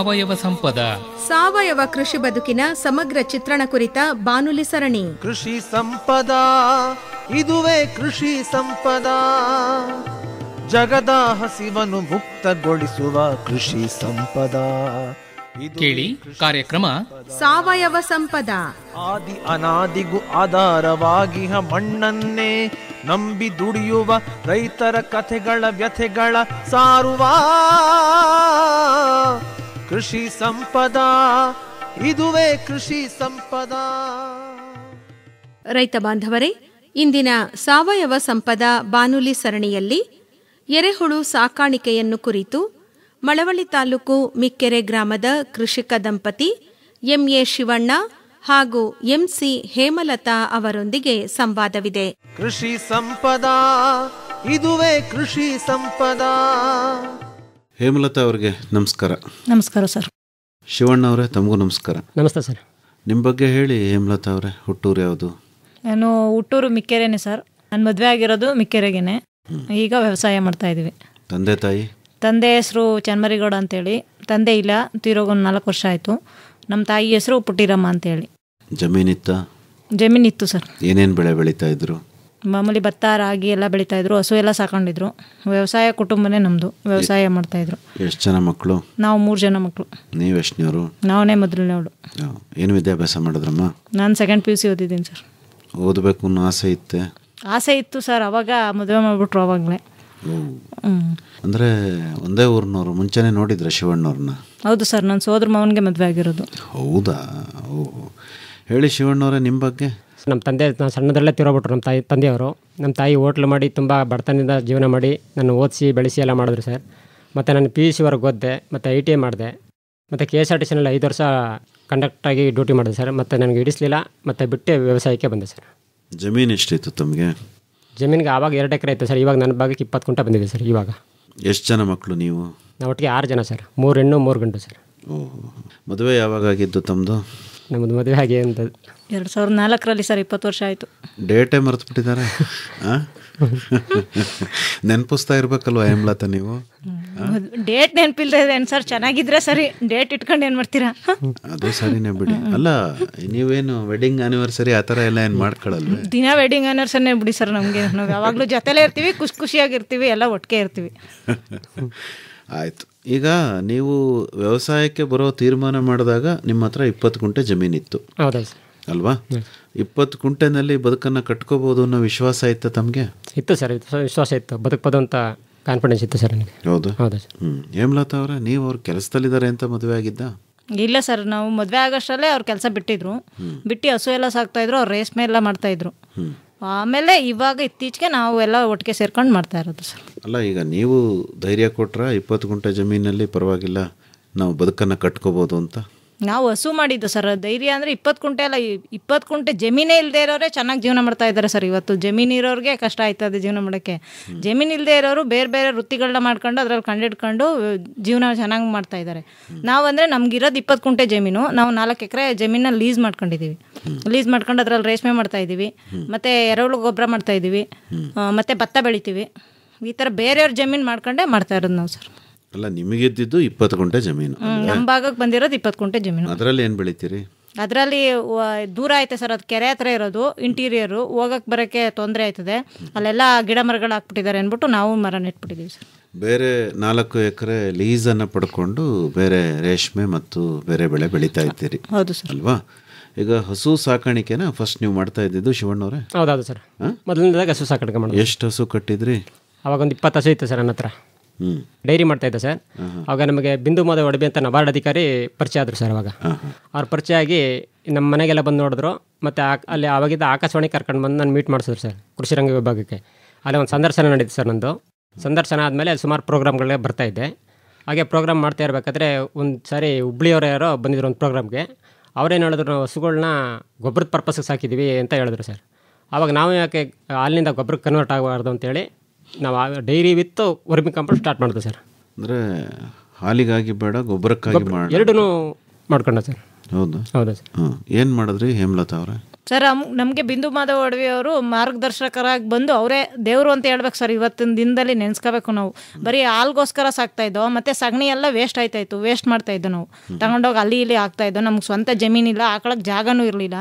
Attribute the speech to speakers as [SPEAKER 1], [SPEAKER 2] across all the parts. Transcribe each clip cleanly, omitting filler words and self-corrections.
[SPEAKER 1] ಸಾವಯವ ಸಂಪದ.
[SPEAKER 2] ಸಾವಯವ ಕೃಷಿ ಬದುಕಿನ ಸಮಗ್ರ ಚಿತ್ರಣ ಕುರಿತ ಬಾನುಲಿ ಸರಣಿ
[SPEAKER 3] ಕೃಷಿ ಸಂಪದ, ಇದುವೇ ಕೃಷಿ ಸಂಪದ. ಜಗದ ಹಸಿವನ್ನು ಮುಕ್ತಗೊಳಿಸುವ ಕೃಷಿ ಸಂಪದ.
[SPEAKER 1] ಕೇಳಿ ಕಾರ್ಯಕ್ರಮ
[SPEAKER 2] ಸಾವಯವ ಸಂಪದ.
[SPEAKER 3] ಆದಿ ಅನಾದಿಗೂ ಆಧಾರವಾಗಿ ಮಣ್ಣನ್ನೇ ನಂಬಿ ದುಡಿಯುವ ರೈತರ ಕಥೆಗಳ ವ್ಯಥೆಗಳ ಸಾರುವ ಕೃಷಿ ಸಂಪದ, ಇದುವೇ ಕೃಷಿ ಸಂಪದ.
[SPEAKER 2] ರೈತ ಬಾಂಧವರೇ, ಇಂದಿನ ಸಾವಯವ ಸಂಪದ ಬಾನುಲಿ ಸರಣಿಯಲ್ಲಿ ಎರೆಹುಳು ಸಾಕಾಣಿಕೆಯನ್ನು ಕುರಿತು ಮಳವಳ್ಳಿ ತಾಲೂಕು ಮಿಕ್ಕೆರೆ ಗ್ರಾಮದ ಕೃಷಿಕ ದಂಪತಿ ಎಂಎ ಶಿವಣ್ಣ ಹಾಗೂ ಎಂಸಿ ಹೇಮಲತಾ ಅವರೊಂದಿಗೆ ಸಂವಾದವಿದೆ.
[SPEAKER 3] ಕೃಷಿ ಸಂಪದ, ಇದುವೇ ಕೃಷಿ ಸಂಪದ.
[SPEAKER 4] ಹೇಮಲತಾ ಅವರಿಗೆ ನಮಸ್ಕಾರ.
[SPEAKER 5] ನಮಸ್ಕಾರ ಸರ್.
[SPEAKER 4] ಶಿವಣ್ಣ ಅವರೇ, ತಮಗೂ ನಮಸ್ಕಾರ.
[SPEAKER 6] ನಮಸ್ತೆ ಸರ್.
[SPEAKER 4] ನಿಮ್ಮ ಬಗ್ಗೆ ಹೇಳಿ ಹೇಮಲತಾ ಅವರೇ. ಹುಟ್ಟೂರು ಯಾವುದು?
[SPEAKER 5] ನಾನು ಹುಟ್ಟೂರು ಮಿಕ್ಕೆರೆನೆ ಸರ್. ನಾನು ಮದುವೆ ಆಗಿರೋದು ಮಿಕ್ಕೆರೆಗೇನೆ. ಈಗ ವ್ಯವಸಾಯ ಮಾಡ್ತಾ ಇದ್ದೀವಿ.
[SPEAKER 4] ತಂದೆ ತಾಯಿ?
[SPEAKER 5] ತಂದೆ ಹೆಸರು ಚನ್ಮರಿಗೌಡ ಅಂತೇಳಿ. ತಂದೆ ಇಲ್ಲ, ತೀರೋಗೊಂದು 4 ವರ್ಷ ಆಯಿತು. ನಮ್ಮ ತಾಯಿ ಹೆಸರು ಪುಟ್ಟಿರಮ್ಮ ಅಂತೇಳಿ.
[SPEAKER 4] ಜಮೀನಿತ್ತ?
[SPEAKER 5] ಜಮೀನಿತ್ತು ಸರ್.
[SPEAKER 4] ಏನೇನು ಬೆಳೆ ಬೆಳೀತಾ ಇದ್ರು?
[SPEAKER 5] ಮಾಮೂಲಿ ಭತ್ತ, ರಾಗಿ ಎಲ್ಲ ಬೆಳೀತಾಯಿದ್ರು. ಹಸು ಎಲ್ಲ ಸಾಕೊಂಡಿದ್ರು. ವ್ಯವಸಾಯ ಕುಟುಂಬನೇ ನಮ್ಮದು. ವ್ಯವಸಾಯ ಮಾಡ್ತಾಯಿದ್ರು.
[SPEAKER 4] ಎಷ್ಟು ಜನ ಮಕ್ಕಳು?
[SPEAKER 5] ನಾವು 3 ಜನ ಮಕ್ಕಳು.
[SPEAKER 4] ನೀವು ಎಷ್ಟನೇವರು?
[SPEAKER 5] ನಾವೇ ಮೊದಲನೇವಳು.
[SPEAKER 4] ಏನು ವಿದ್ಯಾಭ್ಯಾಸ ಮಾಡಿದ್ರಮ್ಮ?
[SPEAKER 5] ನಾನು 2nd PUC ಓದಿದ್ದೀನಿ ಸರ್.
[SPEAKER 4] ಓದಬೇಕು ಅನ್ನೋ ಆಸೆ ಇತ್ತೆ?
[SPEAKER 5] ಆಸೆ ಇತ್ತು ಸರ್. ಅವಾಗ ಮದುವೆ ಮಾಡಿಬಿಟ್ರು ಅವಾಗಲೇ.
[SPEAKER 4] ಅಂದರೆ ಒಂದೇ ಊರಿನವರು. ಮುಂಚೆನೇ ನೋಡಿದ್ರೆ ಶಿವಣ್ಣವ್ರನ್ನ?
[SPEAKER 5] ಹೌದು ಸರ್, ನನ್ನ ಸೋದರ ಮಾವನಿಗೆ ಮದುವೆ ಆಗಿರೋದು.
[SPEAKER 4] ಹೌದಾ? ಓಹ್, ಹೇಳಿ ಶಿವಣ್ಣವರೇ ನಿಮ್ಮ ಬಗ್ಗೆ.
[SPEAKER 6] ನಮ್ಮ ತಂದೆ ಸಣ್ಣದರಲ್ಲೇ ತಿರೋಬಿಟ್ರು. ನಮ್ಮ ತಂದೆಯವರು. ನಮ್ಮ ತಾಯಿ ಹೋಟ್ಲು ಮಾಡಿ ತುಂಬ ಬಡತನದಿಂದ ಜೀವನ ಮಾಡಿ ನನ್ನ ಓದಿಸಿ ಬೆಳೆಸಿ ಎಲ್ಲ ಮಾಡಿದ್ರು ಸರ್. ಮತ್ತು ನಾನು PUC ವರೆಗೆ ಓದಿದೆ, ಮತ್ತು ITI ಮಾಡಿದೆ, ಮತ್ತು KSRTCನಲ್ಲಿ 5 ವರ್ಷ ಕಂಡಕ್ಟಾಗಿ ಡ್ಯೂಟಿ ಮಾಡಿದೆ ಸರ್. ಮತ್ತು ನನಗೆ ಹಿಡಿಸಲಿಲ್ಲ, ಮತ್ತು ಬಿಟ್ಟು ವ್ಯವಸಾಯಕ್ಕೆ ಬಂದೆ ಸರ್.
[SPEAKER 4] ಜಮೀನು ಎಷ್ಟಿತ್ತು ತಮಗೆ?
[SPEAKER 6] ಜಮೀನಿಗೆ ಆವಾಗ 2 ಎಕರೆ ಇತ್ತು ಸರ್. ಇವಾಗ ನನ್ನ ಭಾಗಕ್ಕೆ 20 ಕುಂಟೆ ಬಂದಿದೆ ಸರ್. ಇವಾಗ
[SPEAKER 4] ಎಷ್ಟು ಜನ ಮಕ್ಕಳು ನೀವು?
[SPEAKER 6] ನಾವು ಒಟ್ಟಿಗೆ 6 ಜನ ಸರ್. 3 ಹೆಣ್ಣು 3 ಗಂಡು ಸರ್.
[SPEAKER 4] ಓಹ್, ಮದುವೆ ಯಾವಾಗ ಆಗಿದ್ದು ತಮ್ಮದು?
[SPEAKER 6] ನಮ್ಮದು ಮದುವೆ ಆಗಿ ಅಂತ
[SPEAKER 5] 2004ರಲ್ಲಿ ಸರ್. 20 ವರ್ಷ ಆಯಿತು.
[SPEAKER 4] ಡೇಟೇ ಮರೆತು ಬಿಟ್ಟಿದ್ದಾರೆ. ನೆನಪಿಸ್ತಾ ಇರ್ಬೇಕಲ್ವ ಹೇಮಲತಾ ನೀವು?
[SPEAKER 5] ಡೇಟ್ ನೆನಪಿಲ್ದೆ ಸರ್. ಚೆನ್ನಾಗಿದ್ರೆ ಸರಿ, ಡೇಟ್ ಇಟ್ಕೊಂಡು ಏನು ಮಾಡ್ತೀರಾ?
[SPEAKER 4] ಅದು ಸರಿನೇ ಬಿಡಿ. ಅಲ್ಲ, ನೀವೇನು ವೆಡ್ಡಿಂಗ್ ಆನಿವರ್ಸರಿ ಆ ಥರ ಎಲ್ಲ ಏನು ಮಾಡ್ಕೊಳ್ಳಲ್ವ?
[SPEAKER 5] ದಿನ ವೆಡ್ಡಿಂಗ್ ಆನಿವರ್ಸರಿನೇ ಬಿಡಿ ಸರ್ ನಮಗೆ. ನಾವು ಯಾವಾಗಲೂ ಜೊತೆಲೇ ಇರ್ತೀವಿ, ಖುಷಿಯಾಗಿರ್ತೀವಿ, ಎಲ್ಲ ಒಟ್ಟಿಗೆ ಇರ್ತೀವಿ.
[SPEAKER 4] ಆಯಿತು. ಈಗ ನೀವು ವ್ಯವಸಾಯಕ್ಕೆ ಬರೋ ತೀರ್ಮಾನ ಮಾಡಿದಾಗ ನಿಮ್ಮ ಹತ್ರ 20 ಗುಂಟೆ ಜಮೀನಿತ್ತು.
[SPEAKER 6] ಹೌದಾ ಸರ್?
[SPEAKER 4] ಅಲ್ವಾ? 20 ಗುಂಟೆನಲ್ಲಿ ಬದುಕನ್ನು ಕಟ್ಕೋಬೋದು ಅನ್ನೋ ವಿಶ್ವಾಸ ಇತ್ತು ತಮಗೆ?
[SPEAKER 6] ಇತ್ತು ಸರ್, ವಿಶ್ವಾಸ ಇತ್ತು. ಬದುಕ್ಬೋದು ಅಂತ ಕಾನ್ಫಿಡೆನ್ಸ್ ಇತ್ತು ಸರ್ ನನಗೆ.
[SPEAKER 4] ಹೌದು?
[SPEAKER 6] ಹೌದಾ ಸರ್.
[SPEAKER 4] ಹೇಮಲತಾ ಅವರೇ, ನೀವು ಅವ್ರ ಕೆಲಸದಲ್ಲಿದ್ದಾರೆ ಅಂತ ಮದುವೆ ಆಗಿದ್ದ?
[SPEAKER 5] ಇಲ್ಲ ಸರ್, ನಾವು ಮದುವೆ ಆಗೋಷ್ಟರಲ್ಲೇ ಅವ್ರ ಕೆಲಸ ಬಿಟ್ಟಿದ್ರು. ಬಿಟ್ಟು ಹಸು ಎಲ್ಲ ಸಾಕ್ತಾಯಿದ್ರು. ಅವ್ರು ರೇಷ್ಮೆ ಎಲ್ಲ ಮಾಡ್ತಾಯಿದ್ರು. ಆಮೇಲೆ ಇವಾಗ ಇತ್ತೀಚೆಗೆ ನಾವು ಎಲ್ಲ ಒಟ್ಟಿಗೆ ಸೇರ್ಕೊಂಡು ಮಾಡ್ತಾ ಇರೋದು ಸರ್.
[SPEAKER 4] ಅಲ್ಲ, ಈಗ ನೀವು ಧೈರ್ಯ ಕೊಟ್ರ 20 ಗುಂಟೆ ಜಮೀನಲ್ಲಿ ಪರವಾಗಿಲ್ಲ, ನಾವು ಬದುಕನ್ನು ಕಟ್ಕೋಬೋದು ಅಂತ?
[SPEAKER 5] ನಾವು ಹಸು ಮಾಡಿದ್ದು ಸರ್. ಧೈರ್ಯ ಅಂದರೆ 20 ಕುಂಟೆ ಅಲ್ಲ, 20 ಕುಂಟೆ ಜಮೀನೇ ಇಲ್ಲದೆ ಇರೋರೇ ಚೆನ್ನಾಗಿ ಜೀವನ ಮಾಡ್ತಾ ಇದ್ದಾರೆ ಸರ್. ಇವತ್ತು ಜಮೀನು ಇರೋರಿಗೆ ಕಷ್ಟ ಆಯ್ತದೆ ಜೀವನ ಮಾಡೋಕ್ಕೆ. ಜಮೀನು ಇಲ್ಲದೆ ಇರೋರು ಬೇರೆ ಬೇರೆ ವೃತ್ತಿಗಳನ್ನ ಮಾಡ್ಕೊಂಡು ಅದರಲ್ಲಿ ಕಂಡಿಡ್ಕೊಂಡು ಜೀವನ ಚೆನ್ನಾಗಿ ಮಾಡ್ತಾ ಇದ್ದಾರೆ. ನಾವಂದರೆ ನಮಗಿರೋದು 20 ಕುಂಟೆ ಜಮೀನು. ನಾವು 4 ಎಕರೆ ಜಮೀನ ಲೀಸ್ ಮಾಡ್ಕೊಂಡಿದ್ದೀವಿ. ಲೀಸ್ ಮಾಡ್ಕೊಂಡು ಅದರಲ್ಲಿ ರೇಷ್ಮೆ ಮಾಡ್ತಾಯಿದ್ದೀವಿ, ಮತ್ತು ಎರೆಹುಳು ಗೊಬ್ಬರ ಮಾಡ್ತಾಯಿದ್ದೀವಿ, ಮತ್ತು ಭತ್ತ ಬೆಳಿತೀವಿ. ಈ ಥರ ಬೇರೆಯವ್ರ ಜಮೀನು ಮಾಡ್ಕೊಂಡೇ ಮಾಡ್ತಾ ಇರೋದು ನಾವು ಸರ್.
[SPEAKER 4] ಅಲ್ಲ, ನಿಮಗಿದ್ದು 20 ಗುಂಟೆ ಜಮೀನು.
[SPEAKER 5] ನಮ್ಮ ಭಾಗಕ್ಕೆ ಬಂದಿರೋದು 20 ಕುಂಟೆ ಜಮೀನು.
[SPEAKER 4] ಅದರಲ್ಲಿ ಏನು ಬೆಳಿತೀರಿ?
[SPEAKER 5] ಅದರಲ್ಲಿ ದೂರ ಐತೆ ಸರ್. ಅದು ಕೆರೆ ಹತ್ರ ಇರೋದು, ಇಂಟೀರಿಯರು, ಹೋಗಕ್ಕೆ ಬರೋಕ್ಕೆ ತೊಂದರೆ ಆಯ್ತದೆ. ಅಲ್ಲೆಲ್ಲ ಗಿಡ ಮರಗಳು ಹಾಕ್ಬಿಟ್ಟಿದ್ದಾರೆ ಅಂದ್ಬಿಟ್ಟು ನಾವು ಮರ ನೆಟ್ಬಿಟ್ಟಿದ್ದೀವಿ ಸರ್.
[SPEAKER 4] ಬೇರೆ 4 ಎಕರೆ ಲೀಸನ್ನು ಪಡ್ಕೊಂಡು ಬೇರೆ ರೇಷ್ಮೆ ಮತ್ತು ಬೇರೆ ಬೆಳೆ ಬೆಳೀತಾ ಇದ್ದೀರಿ?
[SPEAKER 5] ಹೌದು ಸರ್.
[SPEAKER 4] ಅಲ್ವಾ? ಈಗ ಹಸು ಸಾಕಾಣಿಕೆನ ಫಸ್ಟ್ ನೀವು ಮಾಡ್ತಾ ಇದ್ದಿದ್ದು ಶಿವಣ್ಣವ್ರೆ?
[SPEAKER 6] ಹೌದೌದು ಸರ್. ಮೊದಲನೇದಾಗ ಹಸು ಸಾಕಾಣಿಕೆ ಮಾಡೋದು.
[SPEAKER 4] ಎಷ್ಟು ಹಸು ಕಟ್ಟಿದ್ರಿ?
[SPEAKER 6] ಅವಾಗ ಒಂದು 20 ಹಸು ಇತ್ತು ಸರ್ ನನ್ನ ಹತ್ರ. ಡೈರಿ ಮಾಡ್ತಾ ಇದ್ದೆ ಸರ್. ಆವಾಗ ನಮಗೆ ಬಿಂದು ಮೋದ ಒಡಬಿ ಅಂತ ನಬಾರ್ಡ್ ಅಧಿಕಾರಿ ಪರಿಚಯ ಆದರು ಸರ್. ಅವಾಗ ಅವ್ರು ಪರಿಚಯ ಆಗಿ ನಮ್ಮ ಮನೆಗೆಲ್ಲ ಬಂದು ನೋಡಿದ್ರು. ಮತ್ತು ಅಲ್ಲಿ ಆವಾಗಿದ್ದ ಆಕಾಶವಾಣಿ ಕರ್ಕೊಂಡು ಬಂದು ನಾನು ಮೀಟ್ ಮಾಡಿಸಿದ್ರು ಸರ್ ಕೃಷಿ ರಂಗ ವಿಭಾಗಕ್ಕೆ. ಅಲ್ಲಿ ಒಂದು ಸಂದರ್ಶನ ನಡೀತು ಸರ್. ನಂದು ಸಂದರ್ಶನ ಆದಮೇಲೆ ಸುಮಾರು ಪ್ರೋಗ್ರಾಮ್ಗಳೇ ಬರ್ತಾಯಿದ್ದೆ. ಹಾಗೆ ಪ್ರೋಗ್ರಾಮ್ ಮಾಡ್ತಾ ಇರಬೇಕಾದ್ರೆ ಒಂದು ಸಾರಿ ಹುಬ್ಳಿಯವರು ಯಾರೋ ಬಂದಿದ್ರು ಒಂದು ಪ್ರೋಗ್ರಾಮ್ಗೆ. ಅವರೇನು ಹೇಳಿದ್ರು, ಹಸುಗಳ್ನ ಗೊಬ್ಬರದ ಪರ್ಪಸ್ಗೆ ಸಾಕಿದ್ದೀವಿ ಅಂತ ಹೇಳಿದ್ರು ಸರ್. ಆವಾಗ ನಾವು ಯಾಕೆ ಹಾಲಿನಿಂದ ಗೊಬ್ಬರಕ್ಕೆ ಕನ್ವರ್ಟ್ ಆಗಬಾರ್ದು ಅಂತೇಳಿ ನಾವು dairy with vermi compost start ಮಾಡಿದ್ವಿ ಸರ್.
[SPEAKER 4] ಅಂದರೆ ಹಾಲಿಗಾಗಿ ಬೇಡ, ಗೊಬ್ಬರಕ್ಕಾಗಿ ಮಾಡಿ
[SPEAKER 6] ಎರಡೂ ಮಾಡ್ಕೊಂಡ ಸರ್.
[SPEAKER 4] ಹೌದು?
[SPEAKER 6] ಹೌದಾ ಸರ್.
[SPEAKER 4] ಏನು ಮಾಡಿದ್ರಿ ಹೇಮಲತಾ ಅವರೇ?
[SPEAKER 5] ಸರ್ ನಮಗೆ ಬಿಂದು ಮಾಧವ ಒಡವಿ ಅವರು ಮಾರ್ಗದರ್ಶಕರಾಗಿ ಬಂದು ಅವರೇ ದೇವರು ಅಂತ ಹೇಳ್ಬೇಕು ಸರ್. ಇವತ್ತಿನ ದಿನದಲ್ಲಿ ನೆನೆಸ್ಕೋಬೇಕು ನಾವು. ಬರೀ ಹಾಲ್ಗೋಸ್ಕರ ಸಾಕ್ತಾ ಇದ್ದೋ, ಮತ್ತು ಸಗಣಿ ಎಲ್ಲ ವೇಸ್ಟ್ ಆಯ್ತಾಯಿತ್ತು, ವೇಸ್ಟ್ ಮಾಡ್ತಾ ಇದ್ದೋ ನಾವು. ತಗೊಂಡೋಗಿ ಅಲ್ಲಿ ಇಲ್ಲಿ ಹಾಕ್ತಾ ಇದ್ದೋ. ನಮ್ಗೆ ಸ್ವಂತ ಜಮೀನಿಲ್ಲ, ಹಾಕೊಳಕ್ಕೆ ಜಾಗನೂ ಇರಲಿಲ್ಲ.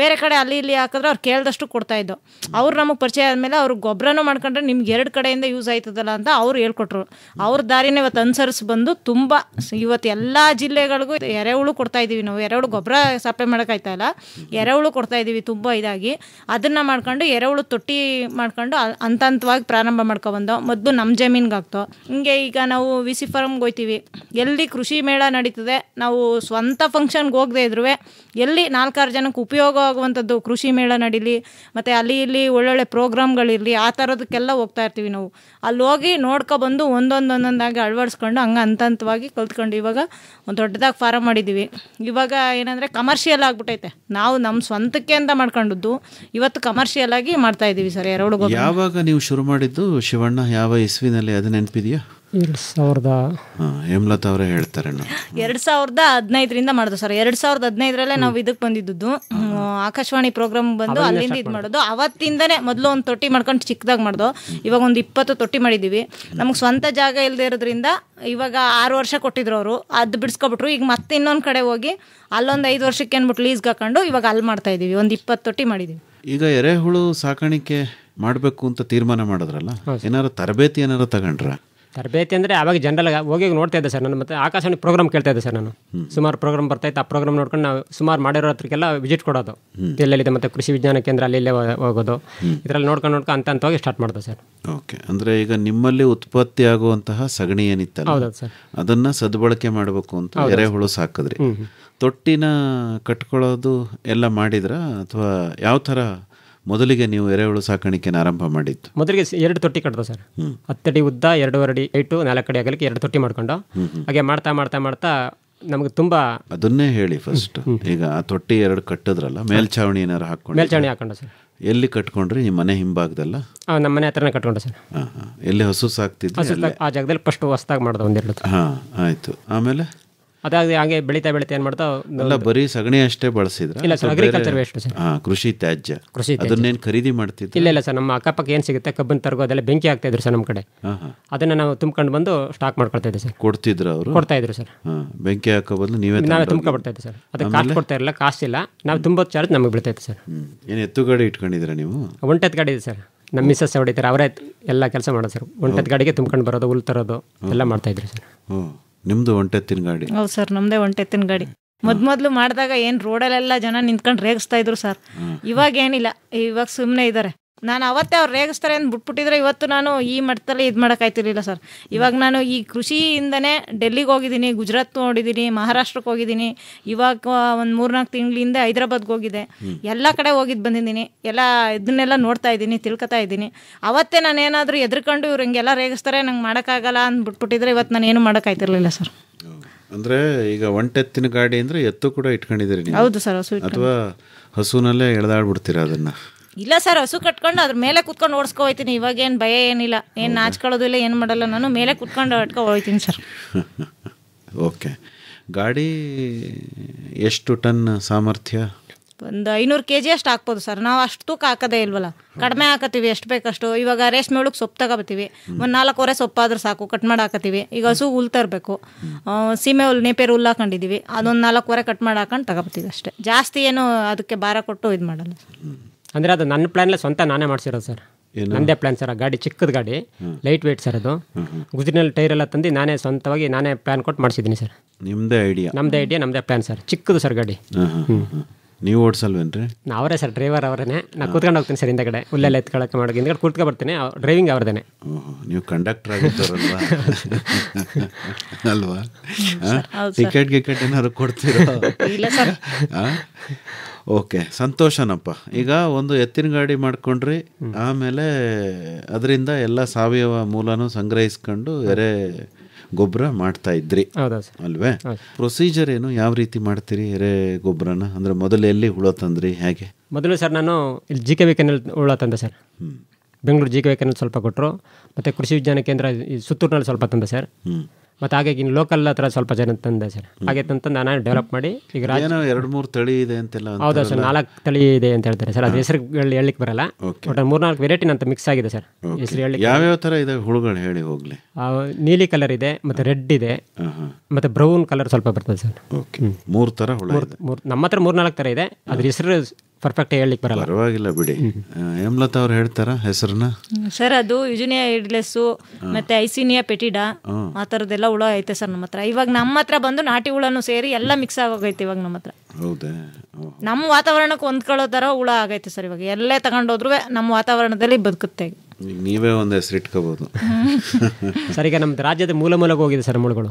[SPEAKER 5] ಬೇರೆ ಕಡೆ ಅಲ್ಲಿ ಇಲ್ಲಿ ಹಾಕಿದ್ರೆ ಅವ್ರು ಕೇಳಿದಷ್ಟು ಕೊಡ್ತಾ ಇದ್ದೋ. ಅವ್ರು ನಮಗೆ ಪರಿಚಯ ಆದಮೇಲೆ ಅವ್ರು ಗೊಬ್ಬರನೂ ಮಾಡ್ಕೊಂಡ್ರೆ ನಿಮ್ಗೆ 2 ಕಡೆಯಿಂದ ಯೂಸ್ ಆಯ್ತದಲ್ಲ ಅಂತ ಅವ್ರು ಹೇಳ್ಕೊಟ್ರು. ಅವ್ರ ದಾರಿನೇ ಇವತ್ತು ಅನುಸರಿಸಿ ಬಂದು ತುಂಬ ಇವತ್ತು ಎಲ್ಲ ಜಿಲ್ಲೆಗಳಿಗೂ ಎರೆಹುಳು ಕೊಡ್ತಾ ಇದ್ದೀವಿ ನಾವು. ಎರೆಹುಳು ಗೊಬ್ಬರ ಸಪ್ಲೈ ಮಾಡೋಕ್ಕಾಯ್ತಾ ಇಲ್ಲ, ಎರೆಹುಳು ಕೊಡ್ತಾ ಇದ್ದೀವಿ ತುಂಬ ಇದಾಗಿ. ಅದನ್ನು ಮಾಡ್ಕೊಂಡು ಎರೆಹುಳು ತೊಟ್ಟಿ ಮಾಡ್ಕೊಂಡು ಹಂತವಾಗಿ ಪ್ರಾರಂಭ ಮಾಡ್ಕೊಬಂದೋ. ಮೊದಲು ನಮ್ಮ ಜಮೀನ್ಗೆ ಆಗ್ತೋ. ಹಿಂಗೆ ಈಗ ನಾವು VC ಫಾರ್ಮ್ಗೆ ಹೋಗ್ತೀವಿ, ಎಲ್ಲಿ ಕೃಷಿ ಮೇಳ ನಡೀತದೆ, ನಾವು ಸ್ವಂತ ಫಂಕ್ಷನ್ಗೆ ಹೋಗದೆ ಇದ್ರೂ ಎಲ್ಲಿ 4-6 ಜನಕ್ಕೆ ಉಪಯೋಗ ಆಗುವಂಥದ್ದು ಕೃಷಿ ಮೇಳ ನಡೀಲಿ, ಮತ್ತು ಅಲ್ಲಿ ಇಲ್ಲಿ ಒಳ್ಳೊಳ್ಳೆ ಪ್ರೋಗ್ರಾಮ್ಗಳಿರಲಿ, ಆ ಥರದಕ್ಕೆಲ್ಲ ಹೋಗ್ತಾ ಇರ್ತೀವಿ ನಾವು. ಅಲ್ಲಿ ಹೋಗಿ ನೋಡ್ಕೊಬಂದು ಒಂದೊಂದಾಗಿ ಅಳವಡಿಸ್ಕೊಂಡು ಹಂಗೆ ಹಂತವಾಗಿ ಕಲ್ತ್ಕೊಂಡು ಇವಾಗ ಒಂದು ದೊಡ್ಡದಾಗಿ ಫಾರಮ್ ಮಾಡಿದ್ದೀವಿ. ಇವಾಗ ಏನಂದರೆ ಕಮರ್ಷಿಯಲ್ ಆಗ್ಬಿಟ್ಟೈತೆ. ನಾವು ನಮ್ಮ ಸ್ವಂತಕ್ಕೆ ಅಂತ ಮಾಡ್ಕೊಂಡದ್ದು ಇವತ್ತು ಕಮರ್ಷಿಯಲ್ ಆಗಿ ಮಾಡ್ತಾ ಇದ್ದೀವಿ ಸರ್. ಎರೆಹುಳು ಗೊಬ್ಬರ
[SPEAKER 4] ಯಾವಾಗ ನೀವು ಶುರು ಮಾಡಿದ್ದು ಶಿವಣ್ಣ? ಯಾವ ಇಸ್ವಿನಲ್ಲಿ ಅದು ನೆನಪಿದೆಯಾ?
[SPEAKER 6] 2000
[SPEAKER 4] ಹೇಮಲತಾ ಅವರೇ ಹೇಳ್ತಾರೆ.
[SPEAKER 5] 2015ರಿಂದ ಮಾಡಿದ್ರು ಸರ್. 2015ರಲ್ಲೇ ನಾವು ಇದಕ್ಕೆ ಬಂದಿದ್ದು, ಆಕಾಶವಾಣಿ ಪ್ರೋಗ್ರಾಮ್ ಬಂದು ಅಲ್ಲಿಂದ ಇದು ಮಾಡೋದು. ಅವತ್ತಿಂದನೇ ಮೊದಲು ಒಂದು ತೊಟ್ಟಿ ಮಾಡ್ಕೊಂಡು ಚಿಕ್ಕದಾಗಿ ಮಾಡ್ದೋ. ಇವಾಗ ಒಂದು 20 ತೊಟ್ಟಿ ಮಾಡಿದ್ದೀವಿ. ನಮಗೆ ಸ್ವಂತ ಜಾಗ ಇಲ್ಲದೆ ಇರೋದ್ರಿಂದ ಇವಾಗ 6 ವರ್ಷ ಕೊಟ್ಟಿದ್ರು ಅವರು, ಅದು ಬಿಡಿಸ್ಕೊಬಿಟ್ರು. ಈಗ ಮತ್ತೆ ಇನ್ನೊಂದು ಕಡೆ ಹೋಗಿ ಅಲ್ಲೊಂದು 5 ವರ್ಷಕ್ಕೆ ಅಂದ್ಬಿಟ್ಟು ಲೀಸ್ಗೆ ಹಾಕೊಂಡು ಇವಾಗ ಅಲ್ಲಿ ಮಾಡ್ತಾ ಇದ್ದೀವಿ. ಒಂದು 20 ತೊಟ್ಟಿ ಮಾಡಿದ್ದೀವಿ.
[SPEAKER 4] ಈಗ ಎರೆಹುಳು ಸಾಕಾಣಿಕೆ ಮಾಡಬೇಕು ಅಂತ ತೀರ್ಮಾನ ಮಾಡಿದ್ರಲ್ಲ, ಏನಾರು ತರಬೇತಿ ಏನಾರು ತಗೊಂಡ್ರ?
[SPEAKER 6] ತರಬೇತಿ ಅಂದರೆ ಆವಾಗ ಜನರಲ್ ಹೋಗಿ ನೋಡ್ತಾ ಇದ್ದೆ ಸರ್ ನಾನು. ಮತ್ತು ಆಕಾಶವಾಣಿ ಪ್ರೋಗ್ರಾಮ್ ಕೇಳ್ತಾ ಇದ್ದೆ ಸರ್ ನಾನು. ಸುಮಾರು ಪ್ರೋಗ್ರಾಮ್ ಬರ್ತಾಯಿತ್ತು. ಆ ಪ್ರೋಗ್ರಾಮ್ ನೋಡ್ಕೊಂಡು ನಾವು ಸುಮಾರು ಮಾಡಿರೋ ಹತ್ರಕ್ಕೆಲ್ಲ ವಿಸಿಟ್ ಕೊಡೋದು, ಎಲ್ಲೆಲ್ಲಿದೆ, ಮತ್ತು ಕೃಷಿ ವಿಜ್ಞಾನ ಕೇಂದ್ರ ಅಲ್ಲಿ ಇಲ್ಲೇ ಹೋಗೋದು. ಇದರಲ್ಲಿ ನೋಡ್ಕೊಂಡು ಹಂತವಾಗಿ ಸ್ಟಾರ್ಟ್ ಮಾಡೋದು ಸರ್.
[SPEAKER 4] ಓಕೆ. ಅಂದರೆ ಈಗ ನಿಮ್ಮಲ್ಲಿ ಉತ್ಪತ್ತಿ ಆಗುವಂತಹ ಸಗಣಿ ಏನಿತ್ತಲ್ಲ,
[SPEAKER 6] ಹೌದು ಸರ್,
[SPEAKER 4] ಅದನ್ನು ಸದ್ಬಳಕೆ ಮಾಡಬೇಕು ಅಂತ ಎರೆಹುಳು ಸಾಕಿದ್ರಿ. ತೊಟ್ಟಿನ ಕಟ್ಕೊಳ್ಳೋದು ಎಲ್ಲ ಮಾಡಿದ್ರಾ, ಅಥವಾ ಯಾವ ಥರ ಮೊದಲಿಗೆ ನೀವು ಎರೆಹುಳು ಸಾಕಾಣಿಕೆನ ಆರಂಭ ಮಾಡಿದ್ದು?
[SPEAKER 6] ಮೊದಲಿಗೆ 2 ತೊಟ್ಟಿ ಕಟ್ಟಿದ್ರು ಸರ್. 10 ಅಡಿ ಉದ್ದ, 2.5 ಅಡಿ ಹೈಟು, 4 ಅಡಿ ಅಗಲಕ್ಕೆ 2 ತೊಟ್ಟಿ ಮಾಡ್ಕೊಂಡು ಹಾಗೆ ಮಾಡ್ತಾ ನಮಗೆ ತುಂಬ
[SPEAKER 4] ಅದನ್ನೇ ಹೇಳಿ ಫಸ್ಟ್. ಈಗ ಆ ತೊಟ್ಟಿ 2 ಕಟ್ಟಿದ್ರಲ್ಲ, ಮೇಲ್ಛಾವಣಿ ಏನಾರು ಹಾಕೊಂಡು?
[SPEAKER 6] ಮೇಲ್ಛಾವಣಿ ಹಾಕೊಂಡು ಸರ್.
[SPEAKER 4] ಎಲ್ಲಿ ಕಟ್ಕೊಂಡ್ರಿ? ನಿಮ್ಮ ಮನೆ ಹಿಂಭಾಗದಲ್ಲ?
[SPEAKER 6] ನಮ್ಮ ಮನೆ ಹತ್ರನೇ ಕಟ್ಕೊಂಡೆ ಸರ್.
[SPEAKER 4] ಎಲ್ಲಿ ಹಸು ಸಾಕ್ತಿದ್ರಿ?
[SPEAKER 6] ಆ ಜಾಗದಲ್ಲಿ ಫಸ್ಟ್ ಹೊಸದಾಗಿ ಮಾಡ್ದೆ 1-2.
[SPEAKER 4] ಹಾಂ, ಆಯಿತು. ಆಮೇಲೆ
[SPEAKER 6] ಅದಾಗಿ ಹಾಗೆ ಬೆಳೀತಾ ಏನು ಮಾಡ್ತಾ
[SPEAKER 4] ಅಲ್ಲ, ಬರೀ ಸಗಣಿ ಅಷ್ಟೇ ಬಳಸಿದ್ರ?
[SPEAKER 6] ಇಲ್ಲ ಸರ್, ಅಗ್ರಿಕಲ್ಚರ್ ವೇಸ್ಟ್ ಸರ್.
[SPEAKER 4] ಕೃಷಿ ತ್ಯಾಜ್ಯ. ಅದನ್ನೇನು ಖರೀದಿ ಮಾಡ್ತಿದ್ರು?
[SPEAKER 6] ಇಲ್ಲ ಸರ್, ನಮ್ಮ ಅಕ್ಕಪಕ್ಕ ಏನು ಸಿಗುತ್ತೆ ಕಬ್ಬನ್ ತರಗೋ ಅದೆಲ್ಲ ಬೆಂಕಿ ಆಗ್ತಾ ಇದ್ರು ಸರ್ ನಮ್ಮ ಕಡೆ. ಅದನ್ನ ನಾವು ತುಂಬ್ಕೊಂಡು ಬಂದು ಸ್ಟಾಕ್ ಮಾಡ್ಕೊಳ್ತಾ ಇದ್ದೆ ಸರ್.
[SPEAKER 4] ಕೊಡ್ತಿದ್ರು ಅವರು?
[SPEAKER 6] ಕೊಡ್ತಾ ಇದ್ರು ಸರ್.
[SPEAKER 4] ಬೆಂಕಿ ಹಾಕೋ ಬದಲು ನಾವೇ
[SPEAKER 6] ತುಂಬ್ಕೊಬಿಡ್ತಾ ಇದ್ದೆ ಸರ್. ಅದಕ್ಕೆ ಕಾಸ್ಟ್ ಕೊಡ್ತಾ ಇರಲಿಲ್ಲ, ಕಾಸ್ಟ್ ಇಲ್ಲ. ನಾವು ತುಂಬ ಚಾರ್ಜ್ ನಮಗೆ ಬೀಳ್ತಾ ಇತ್ತು ಸರ್.
[SPEAKER 4] ಏನು ಎತ್ತು ಗಾಡಿ ಇಟ್ಕೊಂಡಿದ್ರ ನೀವು?
[SPEAKER 6] ಒಂಟೆತ್ ಗಾಡಿ ಇದೆ ಸರ್. ನಮ್ಮ ಮಿಸ್ಸಸ್ ಹೊಡಿತಾರೆ, ಅವರೇ ಎಲ್ಲ ಕೆಲಸ ಮಾಡೋದು ಸರ್. ಒಂಟೆತ್ ಗಾಡಿಗೆ ತುಂಬ್ಕೊಂಡು ಬರೋದು, ಹುಲ್ ತರೋದು ಎಲ್ಲ ಮಾಡ್ತಾ ಇದ್ರು ಸರ್.
[SPEAKER 4] ನಿಮ್ದು ಒಂಟೆತ್ತಿನ ಗಾಡಿ?
[SPEAKER 5] ಹೌದು ಸರ್, ನಮ್ಮದೇ ಒಂಟೆತ್ತಿನ ಗಾಡಿ. ಮೊದಲು ಮಾಡಿದಾಗ ಏನು ರೋಡಲ್ಲೆಲ್ಲ ಜನ ನಿಂತ್ಕೊಂಡು ರೇಗಿಸ್ತಾ ಇದ್ರು ಸರ್. ಇವಾಗ ಏನಿಲ್ಲ, ಇವಾಗ ಸುಮ್ಮನೆ ಇದ್ದಾರೆ. ನಾನು ಅವತ್ತೇ ಅವ್ರು ರೇಗಿಸ್ತಾರೆ ಅಂತ ಬಿಟ್ಬಿಟ್ಟಿದ್ರೆ ಇವತ್ತು ನಾನು ಈ ಮಟ್ಟದಲ್ಲಿ ಇದು ಮಾಡೋಕ್ಕಾಯ್ತಿರ್ಲಿಲ್ಲ ಸರ್. ಇವಾಗ ನಾನು ಈ ಕೃಷಿಯಿಂದನೇ ಡೆಲ್ಲಿಗೆ ಹೋಗಿದ್ದೀನಿ, ಗುಜರಾತ್ ನೋಡಿದ್ದೀನಿ, ಮಹಾರಾಷ್ಟ್ರಕ್ಕೆ ಹೋಗಿದ್ದೀನಿ. ಇವಾಗ ಒಂದು 3-4 ತಿಂಗಳಿಂದ ಹೈದ್ರಾಬಾದ್ಗೆ ಹೋಗಿದ್ದೆ. ಎಲ್ಲ ಕಡೆ ಹೋಗಿದ್ದು ಬಂದಿದ್ದೀನಿ. ಎಲ್ಲ ಇದನ್ನೆಲ್ಲ ನೋಡ್ತಾ ಇದ್ದೀನಿ, ತಿಳ್ಕೊತಾ ಇದ್ದೀನಿ. ಅವತ್ತೇ ನಾನು ಏನಾದರೂ ಎದ್ರಕೊಂಡು ಇವ್ರು ಹಿಂಗೆಲ್ಲ ರೇಗಿಸ್ತಾರೆ, ನಂಗೆ ಮಾಡೋಕ್ಕಾಗಲ್ಲ ಅಂತ ಬಿಟ್ಬಿಟ್ಟಿದ್ರೆ ಇವತ್ತು ನಾನು ಏನು ಮಾಡೋಕ್ಕಾಯ್ತಿರ್ಲಿಲ್ಲ ಸರ್.
[SPEAKER 4] ಅಂದರೆ ಈಗ ಒಂಟೆತ್ತಿನ ಗಾಡಿ ಅಂದರೆ ಎತ್ತು ಕೂಡ ಇಟ್ಕೊಂಡಿದ್ದೀರಿ?
[SPEAKER 5] ಹೌದು ಸರ್. ಹಸು
[SPEAKER 4] ಅಥವಾ ಹಸುನಲ್ಲೇ ಎಳೆದಾಡ್ಬಿಡ್ತೀರಾ ಅದನ್ನು?
[SPEAKER 5] ಇಲ್ಲ ಸರ್, ಹಸು ಕಟ್ಕೊಂಡು ಅದ್ರ ಮೇಲೆ ಕುತ್ಕೊಂಡು ಓಡಿಸ್ಕೊ ಹೋಗ್ತೀನಿ. ಇವಾಗ ಏನು ಭಯ ಏನಿಲ್ಲ, ಏನು ನಾಚ್ಕೊಳ್ಳೋದು ಇಲ್ಲ, ಏನು ಮಾಡಲ್ಲ. ನಾನು ಮೇಲೆ ಕುತ್ಕೊಂಡು ಹೊಟ್ಕೊ ಹೋಗ್ತೀನಿ ಸರ್.
[SPEAKER 4] ಓಕೆ. ಗಾಡಿ ಎಷ್ಟು ಟನ್ ಸಾಮರ್ಥ್ಯ?
[SPEAKER 5] ಒಂದು 500 kg ಅಷ್ಟು ಹಾಕ್ಬೋದು ಸರ್. ನಾವು ಅಷ್ಟು ತೂಕ ಹಾಕೋದೇ ಇಲ್ವಲ್ಲ, ಕಡಿಮೆ ಹಾಕತ್ತೀವಿ ಎಷ್ಟು ಬೇಕಷ್ಟು. ಇವಾಗ ರೇಷ್ಮೆ ಹುಳಕ್ಕೆ ಸೊಪ್ಪು ತಗೋಬತ್ತೀವಿ, ಒಂದು 4 ಹೊರೆ ಸೊಪ್ಪಾದ್ರೂ ಸಾಕು, ಕಟ್ ಮಾಡಿ ಹಾಕತ್ತೀವಿ. ಈಗ ಹಸು ಹುಲ್ ತರಬೇಕು, ಸೀಮೆ ಹುಲ್ಲು ನೇಪೇರು ಹುಲ್ಲು ಹಾಕೊಂಡಿದ್ದೀವಿ, ಅದೊಂದು 4 ಹೊರೆ ಕಟ್ ಮಾಡಿ ಹಾಕೊಂಡು ತಗೋಬತ್ತೀವಿ ಅಷ್ಟೇ. ಜಾಸ್ತಿ ಏನು ಅದಕ್ಕೆ ಭಾರ ಕೊಟ್ಟು ಇದು ಮಾಡಲ್ಲ.
[SPEAKER 6] ಅಂದರೆ ಅದು ನನ್ನ ಪ್ಲ್ಯಾನಲ್ಲಿ ಸ್ವಂತ ನಾನೇ ಮಾಡಿಸಿರೋದು ಸರ್. ನಂದೇ ಪ್ಲ್ಯಾನ್ ಸರ್. ಆ ಗಾಡಿ ಚಿಕ್ಕದ ಗಾಡಿ, ಲೈಟ್ ವೆಯ್ಟ್ ಸರ್. ಅದು ಗುಜರಿನಲ್ಲಿ ಟೈರ್ ಎಲ್ಲ ತಂದು ನಾನೇ ಸ್ವಂತವಾಗಿ ನಾನೇ ಪ್ಲ್ಯಾನ್ ಕೊಟ್ಟು ಮಾಡಿಸಿದ್ದೀನಿ ಸರ್.
[SPEAKER 4] ನಿಮ್ಮದೇ ಐಡಿಯಾ?
[SPEAKER 6] ನಮ್ಮದೇ ಪ್ಲ್ಯಾನ್ ಸರ್. ಚಿಕ್ಕದು ಸರ್ ಗಾಡಿ.
[SPEAKER 4] ನೀವು ಓಡಿಸಲ್ವೇನ್ರಿ?
[SPEAKER 6] ಅವರೇ ಸರ್, ಡ್ರೈವರ್ ಅವರೇ. ನಾನು ಕೂತ್ಕೊಂಡು ಹೋಗ್ತೀನಿ ಸರ್ ಹಿಂದಗಡೆ, ಹುಲ್ಲೆಲ್ಲ ಎತ್ಕೊಳಕ್ಕೆ ಮಾಡಿ ಹಿಂದಗಡೆ ಕೂತ್ಕೊ ಬರ್ತೀನಿ. ಡ್ರೈವಿಂಗ್ ಅವ್ರದೇನೆ.
[SPEAKER 4] ನೀವು ಕಂಡಕ್ಟರ್ ಆಗಿದ್ದಾರಲ್ವಾ? ಅಲ್ವಾ? ಟಿಕೆಟ್ ಏನಾದ್ರು ಕೊಡ್ತೀರೋ?
[SPEAKER 5] ಇಲ್ಲ ಸರ್.
[SPEAKER 4] ಓಕೆ, ಸಂತೋಷನಪ್ಪ. ಈಗ ಒಂದು ಎತ್ತಿನ ಗಾಡಿ ಮಾಡ್ಕೊಂಡ್ರಿ, ಆಮೇಲೆ ಅದರಿಂದ ಎಲ್ಲ ಸಾವಯವ ಮೂಲನೂ ಸಂಗ್ರಹಿಸ್ಕೊಂಡು ಎರೆ ಗೊಬ್ಬರ ಮಾಡ್ತಾ ಇದ್ರಿ ಅಲ್ವೇ? ಪ್ರೊಸೀಜರ್ ಏನು, ಯಾವ ರೀತಿ ಮಾಡ್ತೀರಿ ಎರೆ ಗೊಬ್ಬರನ? ಅಂದರೆ ಮೊದಲು ಎಲ್ಲಿ ಹುಳ ತಂದ್ರಿ, ಹೇಗೆ?
[SPEAKER 6] ಮೊದಲು ಸರ್ ನಾನು ಇಲ್ಲಿ GKV ಕೆನಲ್ ಹುಳ ತಂದೆ ಸರ್. ಬೆಂಗಳೂರು GKV ಕೆನಲ್ ಸ್ವಲ್ಪ ಕೊಟ್ಟರು. ಮತ್ತು ಕೃಷಿ ವಿಜ್ಞಾನ ಕೇಂದ್ರ ಸುತ್ತೂರಿನಲ್ಲಿ ಸ್ವಲ್ಪ ತಂದೆ ಸರ್. ಮತ್ತು ಹಾಗಾಗಿ ಇನ್ನು ಲೋಕಲ್ ಹತ್ರ ಸ್ವಲ್ಪ ಜನ ತಂದೆ ಸರ್. ಹಾಗೆ ತಂದು ನಾನು ಡೆವಲಪ್ ಮಾಡಿ ಈಗ
[SPEAKER 4] ಏನೋ 2-3 ತಳಿ ಇದೆ ಅಂತೆಲ್ಲ.
[SPEAKER 6] ಹೌದಾ ಸರ್, 4 ತಳಿ ಇದೆ ಅಂತ ಹೇಳ್ತಾರೆ ಸರ್. ಅದು ಹೆಸರು ಹೇಳಲಿಕ್ಕೆ ಬರಲ್ಲ. ಒಟ್ಟು 3-4 ವೆರೈಟಿ ಅಂತ ಮಿಕ್ಸ್ ಆಗಿದೆ ಸರ್. ಹೆಸರು ಹೇಳಿ
[SPEAKER 4] ಯಾವ್ಯಾವ ಥರ ಇದೆ ಹುಳುಗಳು ಹೇಳಿ ಹೋಗ್ಲಿ.
[SPEAKER 6] ನೀಲಿ ಕಲರ್ ಇದೆ, ಮತ್ತು ರೆಡ್ ಇದೆ, ಮತ್ತು ಬ್ರೌನ್ ಕಲರ್ ಸ್ವಲ್ಪ ಬರ್ತದೆ ಸರ್.
[SPEAKER 4] ಓಕೆ, 3 ಥರ ಹುಳು ಇದೆ.
[SPEAKER 6] ನಮ್ಮ ಹತ್ರ 3-4 ಥರ ಇದೆ. ಅದ್ರ ಹೆಸರು ಪರ್ಫೆಕ್ಟ್ ಹೇಳಲಿಕ್ಕೆ ಬರಲ್ಲ.
[SPEAKER 4] ಪರವಾಗಿಲ್ಲ ಬಿಡಿ. ಹೇಮಲತಾ ಅವ್ರು ಹೇಳ್ತಾರ ಹೆಸರನ್ನ?
[SPEAKER 5] ಸರ್ ಅದು ಯುಜಿನಿಯಾ ಇಡ್ಲೆಸ್ಸು ಮತ್ತೆ ಐಸಿನಿಯಾ ಪೆಟಿಡಾ ಆ ಥರದ್ದೆಲ್ಲ ಹುಳ ಐತೆ ಸರ್ ನಮ್ಮ ಹತ್ರ. ಇವಾಗ ನಮ್ಮ ಹತ್ರ ಬಂದು ನಾಟಿ ಹುಳನೂ ಸೇರಿ ಎಲ್ಲ ಮಿಕ್ಸ್ ಆಗೋಗೈತೆ ಇವಾಗ ನಮ್ಮ ಹತ್ರ.
[SPEAKER 4] ಹೌದೇ?
[SPEAKER 5] ನಮ್ಮ ವಾತಾವರಣಕ್ಕೆ ಹೊಂದ್ಕೊಳ್ಳೋ ಥರ ಹುಳ ಆಗೈತೆ ಸರ್. ಇವಾಗ ಎಲ್ಲೇ ತಗೊಂಡೋದ್ರೂ ನಮ್ಮ ವಾತಾವರಣದಲ್ಲಿ ಬದುಕುತ್ತೆ.
[SPEAKER 4] ನೀವೇ ಒಂದು ಹೆಸರು ಇಟ್ಕೋಬಹುದು
[SPEAKER 6] ಸರ್. ಈಗ ನಮ್ದು ರಾಜ್ಯದ ಮೂಲೆಗೆ ಹೋಗಿದೆ ಸರ್ ಮುಳುಗಳು.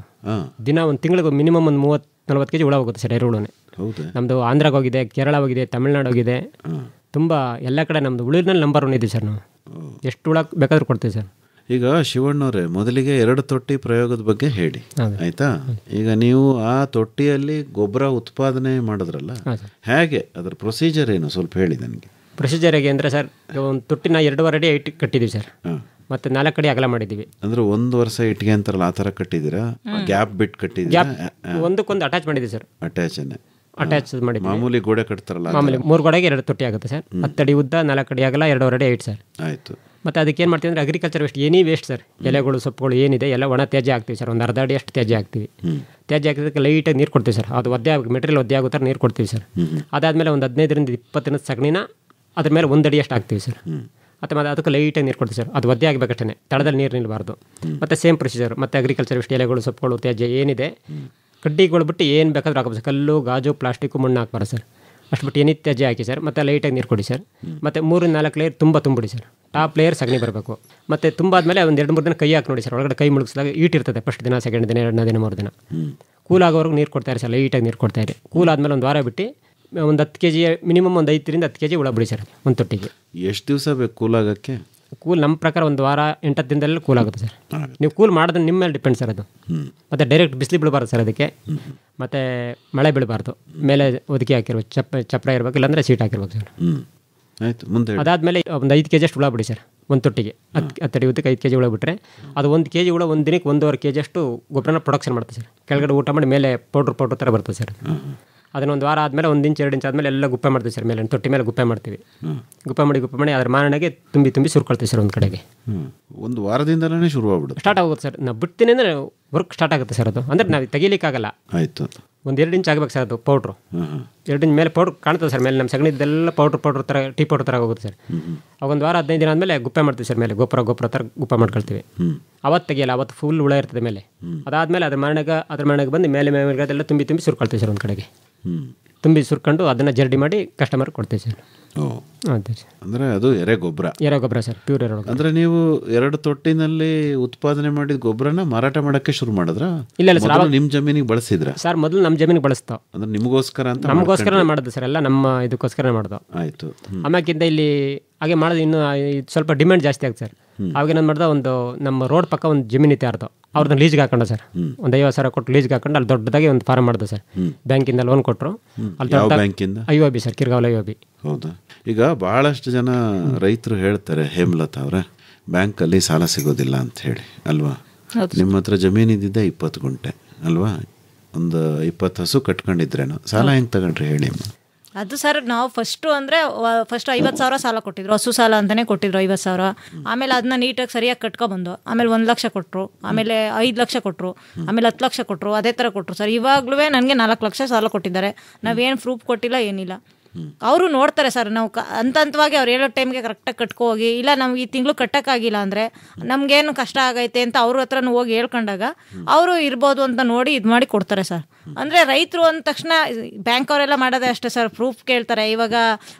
[SPEAKER 6] ದಿನ ಒಂದು ತಿಂಗಳಿಗೆ ಮಿನಿಮಮ್ ಒಂದು 30-40 ಕೆಜಿ ಹುಳ ಹೋಗುತ್ತೆ ಸರ್, ಎರೆಹುಳನೇ. ನಮ್ಮದು ಆಂಧ್ರಾಗ ಹೋಗಿದೆ, ಕೇರಳ ಹೋಗಿದೆ, ತಮಿಳ್ನಾಡು ಹೋಗಿದೆ, ತುಂಬ ಎಲ್ಲ ಕಡೆ ನಮ್ಮದು ಹುಳಿನಲ್ಲಿ ನಂಬರ್ 1 ಇದೆ ಸರ್. ನಾವು ಎಷ್ಟು ಹುಳ ಬೇಕಾದ್ರೂ ಕೊಡ್ತೀವಿ ಸರ್.
[SPEAKER 4] ಈಗ ಶಿವಣ್ಣವ್ರೆ, ಮೊದಲಿಗೆ 2 ತೊಟ್ಟಿ ಪ್ರಯೋಗದ ಬಗ್ಗೆ ಹೇಳಿ ಆಯ್ತಾ. ಈಗ ನೀವು ಆ ತೊಟ್ಟಿಯಲ್ಲಿ ಗೊಬ್ಬರ ಉತ್ಪಾದನೆ ಮಾಡಿದ್ರಲ್ಲ, ಹೇಗೆ ಅದರ ಪ್ರೊಸೀಜರ್ ಏನು ಸ್ವಲ್ಪ ಹೇಳಿ ನನಗೆ.
[SPEAKER 6] ಪ್ರೊಸೀಜರ್ ಹೇಗೆ ಅಂದರೆ ಸರ್, ಒಂದು ತೊಟ್ಟಿನ 2.5 ಅಡಿ ಹೈಟ್ ಕಟ್ಟಿದ್ದೀವಿ ಸರ್, ಮತ್ತು 4 ಅಡಿ ಅಗಲ ಮಾಡಿದ್ದೀವಿ.
[SPEAKER 4] ಅಂದ್ರೆ 1 ವರ್ಷ ಇಟ್ಟಿಗೆ ಅಂತಾರಲ್ಲ ಆ ಥರ ಕಟ್ಟಿದ್ದೀರಾ? ಗ್ಯಾಪ್ ಬಿಟ್ಟು ಕಟ್ಟಿದ್ದೀರಾ?
[SPEAKER 6] ಒಂದಕ್ಕೊಂದು ಅಟ್ಯಾಚ್ ಮಾಡಿದ್ದೀವಿ ಸರ್. ಅಟ್ಯಾಚ್ ಮಾಡಿ
[SPEAKER 4] ಮಾಮೂಲಿ ಗೋಡೆ ಕಟ್ತಾರಲ್ಲ,
[SPEAKER 6] ಮಾಮೂಲಿ 3 ಗೋಡೆಗೆ 2 ತೊಟ್ಟಿ ಆಗುತ್ತೆ ಸರ್. 10 ಅಡಿ ಉದ್ದ, 4 ಅಡಿ ಆಗಲ್ಲ, 2.5 ಅಡಿ ಹೈಟ್ ಸರ್.
[SPEAKER 4] ಆಯಿತು.
[SPEAKER 6] ಮತ್ತು ಅದಕ್ಕೆ ಏನು ಮಾಡ್ತೀವಿ ಅಂದರೆ ಅಗ್ರಿಕಲ್ಚರ್ ವೇಸ್ಟ್, ಏನೇ ವೇಸ್ಟ್ ಸರ್, ಎಲೆಗಳು ಸೊಪ್ಪುಗಳು ಏನಿದೆ ಎಲ್ಲ ಒಣ ತ್ಯಾಜ್ಯ ಹಾಕ್ತೀವಿ ಸರ್. ಒಂದು ಅರ್ಧ ಅಡಿ ಅಷ್ಟು ತ್ಯಾಜ್ಯ ಹಾಕ್ತೀವಿ. ತ್ಯಾಜ್ಯ ಹಾಕಿದ್ದಕ್ಕೆ ಲೈಟಾಗಿ ನೀರು ಕೊಡ್ತೀವಿ ಸರ್. ಅದು ಮೆಟೀರಿಯಲ್ ಒದ್ದೆ ಆಗೋ ಥರ ನೀರು ಕೊಡ್ತೀವಿ ಸರ್. ಅದಾದಮೇಲೆ ಒಂದು 15-20 ದಿನದ ಸಗಣಿನ ಅದ್ರ ಮೇಲೆ 1 ಅಡಿ ಅಷ್ಟು ಹಾಕ್ತೀವಿ ಸರ್. ಮತ್ತು ಅದಕ್ಕೆ ಲೈಟಾಗಿ ನೀರು ಕೊಡ್ತೀವಿ ಸರ್. ಅದು ಒದ್ದೆ ಆಗಬೇಕಷ್ಟೇ, ತಳದಲ್ಲಿ ನೀರು ನಿಲ್ಲಬಾರ್ದು. ಮತ್ತು ಸೇಮ್ ಪ್ರೊಸೀಜರ್. ಮತ್ತು ಅಗ್ರಿಕಲ್ಚರ್ ವೇಸ್ಟ್, ಎಲೆಗಳು ಸೊಪ್ಪುಗಳು ತ್ಯಾಜ್ಯ ಏನಿದೆ, ಕಡ್ಡಿಗಳು ಬಿಟ್ಟು ಏನು ಬೇಕಾದ್ರೂ ಹಾಕಬೇಕು. ಕಲ್ಲು, ಗಾಜು, ಪ್ಲಾಸ್ಟಿಕ್ಕು, ಮಣ್ಣು ಹಾಕ್ಬಾರ್ದು ಸರ್. ಅಷ್ಟು ಬಿಟ್ಟು ಏನಿತ್ತು ತ್ಯಾಜ್ಯ ಹಾಕಿ ಸರ್. ಮತ್ತು ಲೈಟಾಗಿ ನೀರು ಕೊಡಿ ಸರ್. ಮತ್ತು 3-4 ಲೇಯರ್ ತುಂಬಿಡಿ ಸರ್. ಟಾಪ್ ಲೇಯರ್ ಸಗಣಿ ಬರಬೇಕು. ಮತ್ತು ತುಂಬಾದ್ಮೇಲೆ ಒಂದು 2-3 ದಿನ ಕೈ ಹಾಕಿ ನೋಡಿ ಸರ್. ಒಳಗಡೆ ಕೈ ಮುಳುಗಿಸಿದಾಗ ಈಟ್ ಇರ್ತದೆ. ಫಸ್ಟ್ ದಿನ, ಸೆಕೆಂಡ್ ದಿನ, 2ನೇ ದಿನ, 3 ದಿನ ಕೂಲ್ ಆಗೋವರೆಗೂ ನೀರು ಕೊಡ್ತಾರೆ ಸರ್. ಲೈಟಾಗಿ ನೀರು ಕೊಡ್ತಾಯಿರಿ. ಕೂಲ್ ಆದಮೇಲೆ ಒಂದು ವಾರ ಬಿಟ್ಟು ಒಂದು 10 ಕೆಜಿ, ಮಿನಿಮಮ್ ಒಂದು 5-10 ಕೆಜಿ ಹುಳ ಬಿಡಿ ಸರ್ ಒಂದು ತೊಟ್ಟಿಗೆ.
[SPEAKER 4] ಎಷ್ಟು ದಿವಸ ಬೇಕು ಕೂಲ್ ಆಗೋಕ್ಕೆ?
[SPEAKER 6] ಕೂಲ್ ನಮ್ಮ ಪ್ರಕಾರ ಒಂದು ವಾರ 8-10 ದಿನದಲ್ಲಿ ಕೂಲ್ ಆಗುತ್ತೆ ಸರ್. ನೀವು ಕೂಲ್ ಮಾಡಿದ್ರೆ ನಿಮ್ಮ ಮೇಲೆ ಡಿಪೆಂಡ್ ಸರ್ ಅದು. ಮತ್ತು ಡೈರೆಕ್ಟ್ ಬಿಸಿಲು ಬೀಳಬಾರ್ದು ಸರ್ ಅದಕ್ಕೆ. ಮತ್ತು ಮಳೆ ಬೀಳಬಾರ್ದು. ಮೇಲೆ ಒದಗಿ ಹಾಕಿರ್ಬೇಕು, ಚಪ್ಪರ ಇರಬೇಕು, ಇಲ್ಲಾಂದರೆ ಸೀಟ್ ಹಾಕಿರ್ಬೇಕು ಸರ್.
[SPEAKER 4] ಆಯಿತು, ಮುಂದೆ
[SPEAKER 6] ಅದಾದಮೇಲೆ ಒಂದು 5 ಕೆಜಿ ಅಷ್ಟು ಹುಳ ಬಿಡಿ ಸರ್ ಒಂದು ತೊಟ್ಟಿಗೆ. 10 ಅಡಿ ಉದ್ದಕ್ಕೆ 5 ಕೆಜಿ ಹುಳ ಬಿಟ್ಟರೆ ಅದು 1 ಕೆಜಿ ಹುಳ ಒಂದು ದಿನಕ್ಕೆ 1.5 ಕೆಜಿ ಅಷ್ಟು ಗೊಬ್ಬರನ ಪ್ರೊಡಕ್ಷನ್ ಮಾಡ್ತದೆ ಸರ್. ಕೆಳಗಡೆ ಊಟ ಮಾಡಿ ಮೇಲೆ ಪೌಡ್ರ್ ಥರ ಬರ್ತದೆ ಸರ್. ಅದನ್ನೊಂದು ವಾರ ಆದಮೇಲೆ 1 ಇಂಚ್ 2 ಇಂಚ್ ಆದಮೇಲೆ ಎಲ್ಲ ಗುಪ್ಪೆ ಮಾಡ್ತೀವಿ ಸರ್. ಮೇಲೆ ತೊಟ್ಟಿ ಮೇಲೆ ಗುಪ್ಪೆ ಮಾಡ್ತೀವಿ. ಗುಪ್ಪೆ ಮಾಡಿ ಅದ್ರ ಮಾರಣೆಗೆ ತುಂಬಿ ಸುರ್ಕೊಳ್ತೀವಿ ಸರ್ ಒಂದು ಕಡೆಗೆ.
[SPEAKER 4] ಒಂದು ವಾರದಿಂದಲೇ ಶುರು ಆಗ್ಬಿಡುತ್ತೆ,
[SPEAKER 6] ಸ್ಟಾರ್ಟ್ ಆಗುತ್ತೆ ಸರ್. ನಾವು ಬಿಡ್ತೀನಿ ಅಂದರೆ ವರ್ಕ್ ಸ್ಟಾರ್ಟ್ ಆಗುತ್ತೆ ಸರ್. ಅದು ಅಂದರೆ ನಾವು ತೆಗಿಲಿಕ್ಕಾಗಲ್ಲ.
[SPEAKER 4] ಆಯಿತು.
[SPEAKER 6] ಒಂದು 2 ಇಂಚ್ ಆಗಬೇಕು ಸರ್ ಅದು ಪೌಡ್ರು. 2 ಇಂಚ್ ಮೇಲೆ ಪೌಡ್ರ್ ಕಾಣ್ತದೆ ಸರ್. ಮೇಲೆ ನಮ್ಮ ಸಗಣಿದೆಲ್ಲ ಪೌಡ್ರ್ ಥರ ಟೀ ಪೌಡ್ರ್ ಥರ ಹೋಗುತ್ತೆ ಸರ್. ಅವಾಗ ಒಂದು ವಾರ 15 ದಿನ ಆದಮೇಲೆ ಗುಪ್ಪೆ ಮಾಡ್ತೀವಿ ಸರ್. ಮೇಲೆ ಗೊಬ್ಬರ ಥರ ಗುಪ್ಪೆ ಮಾಡ್ಕೊಳ್ತೀವಿ. ಅವತ್ತು ತೆಗಿಯಲ್ಲ, ಅವತ್ತು ಫುಲ್ ಹುಳ ಇರ್ತದೆ ಮೇಲೆ. ಅದಾದಮೇಲೆ ಅದ್ರ ಮನೆಗೆ ಬಂದು ಮೇಲೆ ಅದೆಲ್ಲ ತುಂಬಿ ಸುರ್ಕೊಳ್ತೀವಿ ಸರ್ ಒಂದು ಕಡೆಗೆ. ತುಂಬಿ ಸುರ್ಕೊಂಡು ಅದನ್ನು ಜರ್ಡಿ ಮಾಡಿ ಕಸ್ಟಮರ್ ಕೊಡ್ತೀವಿ ಸರ್. ಅದೇ ಸರ್.
[SPEAKER 4] ಅಂದರೆ ಅದು ಎರೆಗೊಬ್ಬರ
[SPEAKER 6] ಸರ್, ಪ್ಯೂರ್ ಎರೆಗೊಬ್ಬರ.
[SPEAKER 4] ಅಂದರೆ ನೀವು 2 ತೊಟ್ಟಿನಲ್ಲಿ ಉತ್ಪಾದನೆ ಮಾಡಿದ ಗೊಬ್ಬರನ ಮಾರಾಟ ಮಾಡೋಕ್ಕೆ ಶುರು ಮಾಡಿದ್ರ?
[SPEAKER 6] ಇಲ್ಲ ಸರ್,
[SPEAKER 4] ನಿಮ್ಮ ಜಮೀನಿಗೆ ಬಳಸಿದ್ರ
[SPEAKER 6] ಸರ್? ಮೊದಲು ನಮ್ಮ ಜಮೀನಿಗೆ ಬಳಸ್ತಾವ.
[SPEAKER 4] ಅಂದ್ರೆ ನಿಮಗೋಸ್ಕರ ಅಂತ?
[SPEAKER 6] ನಮಗೋಸ್ಕರ ಮಾಡೋದು ಸರ್, ಎಲ್ಲ ನಮ್ಮ ಇದಕ್ಕೋಸ್ಕರ ಮಾಡೋದು.
[SPEAKER 4] ಆಯಿತು.
[SPEAKER 6] ಆಮ್ಯಾಕಿಂದ ಇಲ್ಲಿ ಹಾಗೆ ಮಾಡೋದು ಇನ್ನೂ ಸ್ವಲ್ಪ ಡಿಮ್ಯಾಂಡ್ ಜಾಸ್ತಿ ಆಗುತ್ತೆ ಸರ್. ಅವಾಗ ಏನಂದು ಮಾಡ್ದೆ, ಒಂದು ನಮ್ಮ ರೋಡ್ ಪಕ್ಕ ಒಂದು ಜಮೀನು ಇತ್ತು ಯಾರ್ದು, ಅವ್ರನ್ನ ಲೀಸ್ಗೆ ಹಾಕೊಂಡ ಸರ್. ಒಂದು 50,000 ಕೊಟ್ಟು ಲೀಸ್ಗೆ ಹಾಕೊಂಡು ಅಲ್ಲಿ ದೊಡ್ಡದಾಗಿ ಒಂದು ಫಾರ್ಮ್ ಮಾಡಿದೆ ಸರ್. ಬ್ಯಾಂಕಿಂದ ಲೋನ್ ಕೊಟ್ಟರು. ಅಲ್ಲಿ
[SPEAKER 4] ಬ್ಯಾಂಕಿಂದ?
[SPEAKER 6] IOB sir, Kirgaval IOB.
[SPEAKER 4] ಹೌದಾ? ಈಗ ಭಾಳಷ್ಟು ಜನ ರೈತರು ಹೇಳ್ತಾರೆ, ಹೇಮಲತಾ ಅವರ ಬ್ಯಾಂಕಲ್ಲಿ ಸಾಲ ಸಿಗೋದಿಲ್ಲ ಅಂತ ಹೇಳಿ ಅಲ್ವಾ? ನಿಮ್ಮ ಹತ್ರ ಜಮೀನಿದ್ದ 20 ಗುಂಟೆ ಅಲ್ವಾ? ಒಂದು 20 ಹಸು ಕಟ್ಕೊಂಡಿದ್ರೇನೋ, ಸಾಲ ಹೆಂಗೆ ತಗೊಂಡ್ರಿ ಹೇಳಿ ಅಮ್ಮ?
[SPEAKER 5] ಅದು ಸರ್, ನಾವು ಫಸ್ಟ್ 50,000 ಸಾಲ ಕೊಟ್ಟಿದ್ರು. ಹಸು ಸಾಲ ಅಂತಲೇ ಕೊಟ್ಟಿದ್ರು 50,000. ಆಮೇಲೆ ಅದನ್ನ ನೀಟಾಗಿ ಸರಿಯಾಗಿ ಕಟ್ಕೊಬಂದು ಆಮೇಲೆ 1 ಲಕ್ಷ ಕೊಟ್ಟರು, ಆಮೇಲೆ 5 ಲಕ್ಷ ಕೊಟ್ಟರು, ಆಮೇಲೆ 10 ಲಕ್ಷ ಕೊಟ್ಟರು. ಅದೇ ಥರ ಕೊಟ್ಟರು ಸರ್. ಇವಾಗಲೂ ನನಗೆ 4 ಲಕ್ಷ ಸಾಲ ಕೊಟ್ಟಿದ್ದಾರೆ. ನಾವೇನು ಪ್ರೂಫ್ ಕೊಟ್ಟಿಲ್ಲ, ಏನಿಲ್ಲ. ಅವರು ನೋಡ್ತಾರೆ ಸರ್. ನಾವು ಹಂತವಾಗಿ ಅವ್ರು ಹೇಳೋ ಟೈಮ್ಗೆ ಕರೆಕ್ಟಾಗಿ ಕಟ್ಕೊ ಹೋಗಿ, ಇಲ್ಲ ನಮ್ಗೆ ಈ ತಿಂಗಳು ಕಟ್ಟೋಕ್ಕಾಗಿಲ್ಲ ಅಂದರೆ ನಮಗೇನು ಕಷ್ಟ ಆಗೈತೆ ಅಂತ ಅವ್ರ ಹತ್ರನೂ ಹೋಗಿ ಹೇಳ್ಕೊಂಡಾಗ ಅವರು ಇರ್ಬೋದು ಅಂತ ನೋಡಿ ಇದು ಮಾಡಿ ಕೊಡ್ತಾರೆ ಸರ್. ಅಂದರೆ ರೈತರು ಅಂದ ತಕ್ಷಣ ಬ್ಯಾಂಕ್ ಅವರೆಲ್ಲ ಮಾಡೋದೇ ಅಷ್ಟೇ ಸರ್, ಪ್ರೂಫ್ ಕೇಳ್ತಾರೆ. ಇವಾಗ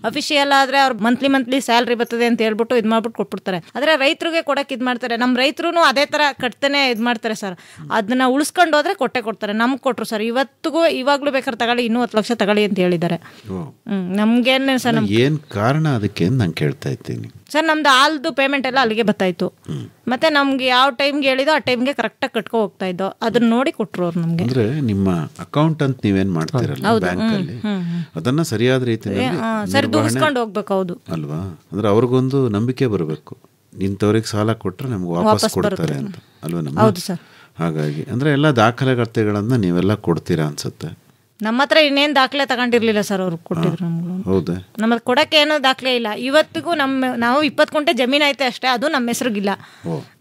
[SPEAKER 5] ಅಫಿಷಿಯಲ್ ಆದರೆ ಅವ್ರು ಮಂತ್ಲಿ ಸ್ಯಾಲ್ರಿ ಬರ್ತದೆ ಅಂತ ಹೇಳ್ಬಿಟ್ಟು ಇದು ಮಾಡ್ಬಿಟ್ಟು ಕೊಟ್ಬಿಡ್ತಾರೆ. ಆದರೆ ರೈತರಿಗೆ ಕೊಡೋಕೆ ಇದು ಮಾಡ್ತಾರೆ. ನಮ್ಮ ರೈತರು ಅದೇ ಥರ ಕಟ್ತಾನೆ ಇದು ಮಾಡ್ತಾರೆ ಸರ್. ಅದನ್ನ ಉಳಿಸ್ಕೊಂಡು ಹೋದ್ರೆ ಕೊಡ್ತಾರೆ. ನಮ್ಗೆ ಕೊಟ್ಟರು ಸರ್. ಇವಾಗಲೂ ಬೇಕಾದ್ರೆ ತಗೊಳ್ಳಿ, ಇನ್ನೂ 10 ಲಕ್ಷ ತಗೊಳ್ಳಿ ಅಂತ ಹೇಳಿದ್ದಾರೆ. ನಮ್ಗೇನು ಸರ್,
[SPEAKER 4] ಏನು ಕಾರಣ ಅದಕ್ಕೆ ನಾನು ಕೇಳ್ತಾ ಇದ್ದೀನಿ
[SPEAKER 5] ಸರ್. ನಮ್ದು ಹಾಲ್ದು ಪೇಮೆಂಟ್ ಎಲ್ಲ ಅಲ್ಲಿಗೆ ಬರ್ತಾಯಿತ್ತು. ಮತ್ತೆ ನಮ್ಗೆ ಯಾವ ಟೈಮ್ಗೆ ಹೇಳಿದೋ ಆ ಟೈಮ್ಗೆ ಕರೆಕ್ಟಾಗಿ ಕಟ್ಕೊ ಹೋಗ್ತಾ ಇದ್ದೋ, ಅದನ್ನ ನೋಡಿ ಕೊಟ್ಟರು ಅವ್ರು ನಮಗೆ.
[SPEAKER 4] ಅಂದ್ರೆ ನಿಮ್ಮ ಅಕೌಂಟ್ ಅಂತ ನೀವೇನು ಮಾಡ್ತೀರಲ್ಲ ಬ್ಯಾಂಕಲ್ಲಿ, ಅದನ್ನ ಸರಿಯಾದ ರೀತಿಯಲ್ಲಿ
[SPEAKER 5] ಸರಿದೂಗಿಸ್ಕೊಂಡು ಹೋಗ್ಬೇಕು. ಹೌದು
[SPEAKER 4] ಅಲ್ವಾ? ಅಂದ್ರೆ ಅವ್ರಿಗೊಂದು ನಂಬಿಕೆ ಬರಬೇಕು, ಇಂಥವ್ರಿಗೆ ಸಾಲ ಕೊಟ್ಟರೆ ನಮ್ಗೆ ವಾಪಸ್ ಕೊಡ್ತಾರೆ ಅಂತ ಅಲ್ವಾ? ನಮ್ಮ
[SPEAKER 5] ಹೌದು ಸರ್.
[SPEAKER 4] ಹಾಗಾಗಿ ಅಂದರೆ ಎಲ್ಲ ದಾಖಲೆಗಳನ್ನ ನೀವೆಲ್ಲ ಕೊಡ್ತೀರಾ ಅನ್ಸುತ್ತೆ.
[SPEAKER 5] ನಮ್ಮ ಹತ್ರ ಇನ್ನೇನು ದಾಖಲೆ ತಗೊಂಡಿರ್ಲಿಲ್ಲ ಸರ್, ಅವ್ರು ಕೊಟ್ಟಿದ್ರು ನಮ್ಗೆ.
[SPEAKER 4] ಹೌದಾ?
[SPEAKER 5] ನಮ್ಮದು ಕೊಡಕ್ಕೆ ಏನೋ ದಾಖಲೆ ಇಲ್ಲ ಇವತ್ತಿಗೂ. ನಾವು 20 ಗುಂಟೆ ಜಮೀನು ಐತೆ ಅಷ್ಟೇ, ಅದು ನಮ್ಮ ಹೆಸ್ರಿಗಿಲ್ಲ.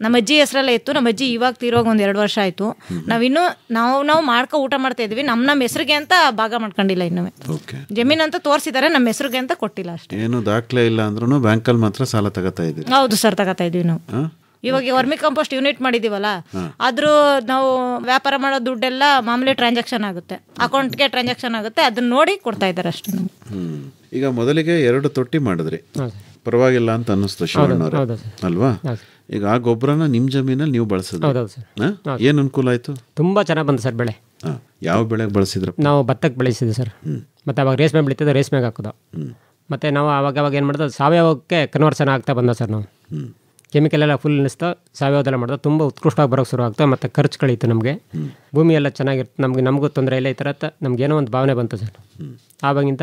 [SPEAKER 5] ನಮ್ಮ ಅಜ್ಜಿ ಹೆಸರಲ್ಲೇ ಇತ್ತು. ನಮ್ಮ ಅಜ್ಜಿ ಇವಾಗ ತೀರೋಗ 1-2 ವರ್ಷ ಆಯಿತು. ನಾವಿನ್ನೂ ನಾವು ಮಾಡ್ಕೊ ಊಟ ಮಾಡ್ತಾ ಇದ್ವಿ. ನಮ್ಮ ಹೆಸ್ರಿಗೆ ಅಂತ ಭಾಗ ಮಾಡ್ಕೊಂಡಿಲ್ಲ ಇನ್ನೂ. ಜಮೀನು ಅಂತ ತೋರಿಸಿದ್ದಾರೆ, ನಮ್ಮ ಹೆಸ್ರಿಗೆ ಅಂತ ಕೊಟ್ಟಿಲ್ಲ ಅಷ್ಟೇ.
[SPEAKER 4] ಏನು ದಾಖಲೆ ಇಲ್ಲ ಅಂದ್ರೂ ಬ್ಯಾಂಕಲ್ಲಿ ಮಾತ್ರ ಸಾಲ ತಗೋತಾ ಇದ್ದೀವಿ?
[SPEAKER 5] ಹೌದು ಸರ್, ತಗೋತಾ ಇದೀವಿ ನಾವು. ಇವಾಗ ವರ್ಮಿ ಕಂಪೋಸ್ಟ್ ಯೂನಿಟ್ ಮಾಡಿದೀವಲ್ಲ, ಆದ್ರೂ ನಾವು ವ್ಯಾಪಾರ ಮಾಡೋ ದುಡ್ಡೆಲ್ಲ ಮಾಮೂಲಿ ಟ್ರಾನ್ಸಾಕ್ಷನ್ ಆಗುತ್ತೆ, ಅಕೌಂಟ್ಗೆ ಟ್ರಾನ್ಸಾಕ್ಷನ್ ಆಗುತ್ತೆ, ಅದನ್ನ ನೋಡಿ ಕೊಡ್ತಾ ಇದ್ದಾರೆ ಅಷ್ಟೇ.
[SPEAKER 4] ಈಗ ಮೊದಲಿಗೆ 2 ತೊಟ್ಟಿ ಮಾಡಿದ್ರಿ, ಪರವಾಗಿಲ್ಲ ಅಂತ ಅನ್ನಿಸ್ತು ಶಿವಣ್ಣವ್ರೆ ಅಲ್ವಾ? ಈಗ ಆ ಗೊಬ್ಬರನ ನಿಮ್ಮ ಜಮೀನಲ್ಲಿ ನೀವು ಬಳಸಿದ್ರಿ, ಏನು ಅನುಕೂಲ ಆಯಿತು?
[SPEAKER 6] ತುಂಬ ಚೆನ್ನಾಗಿ ಬಂತು ಸರ್ ಬೆಳೆ.
[SPEAKER 4] ಯಾವ ಬೆಳೆಗೆ ಬಳಸಿದ್ರು?
[SPEAKER 6] ನಾವು ಭತ್ತಕ್ಕೆ ಬೆಳೆಸಿದ್ವಿ ಸರ್. ಮತ್ತು ಅವಾಗ ರೇಷ್ಮೆ ಬೆಳೀತಿದ್ದೆ, ರೇಷ್ಮೆಗೆ ಹಾಕೋದು. ಮತ್ತು ನಾವು ಅವಾಗ ಏನು ಮಾಡೋದು, ಸಾವಯವಕ್ಕೆ ಕನ್ವರ್ಷನ್ ಆಗ್ತಾ ಬಂದ ಸರ್. ನಾವು ಕೆಮಿಕಲ್ ಎಲ್ಲ ಫುಲ್ ನಿಲ್ಲಿಸ್ತಾ ಸಾವಯವದೆಲ್ಲ ಮಾಡೋದು, ತುಂಬ ಉತ್ಕೃಷ್ಟವಾಗಿ ಬರೋಕ್ಕೆ ಶುರು ಆಗ್ತಾ. ಮತ್ತು ಖರ್ಚು ಕಳೀತು ನಮಗೆ, ಭೂಮಿ ಎಲ್ಲ ಚೆನ್ನಾಗಿರ್ತು, ನಮಗೂ ತೊಂದರೆ ಇಲ್ಲ. ಈ ಥರ ನಮಗೇನೋ ಒಂದು ಭಾವನೆ ಬಂತು ಸರ್. ಆವಾಗಿಂದ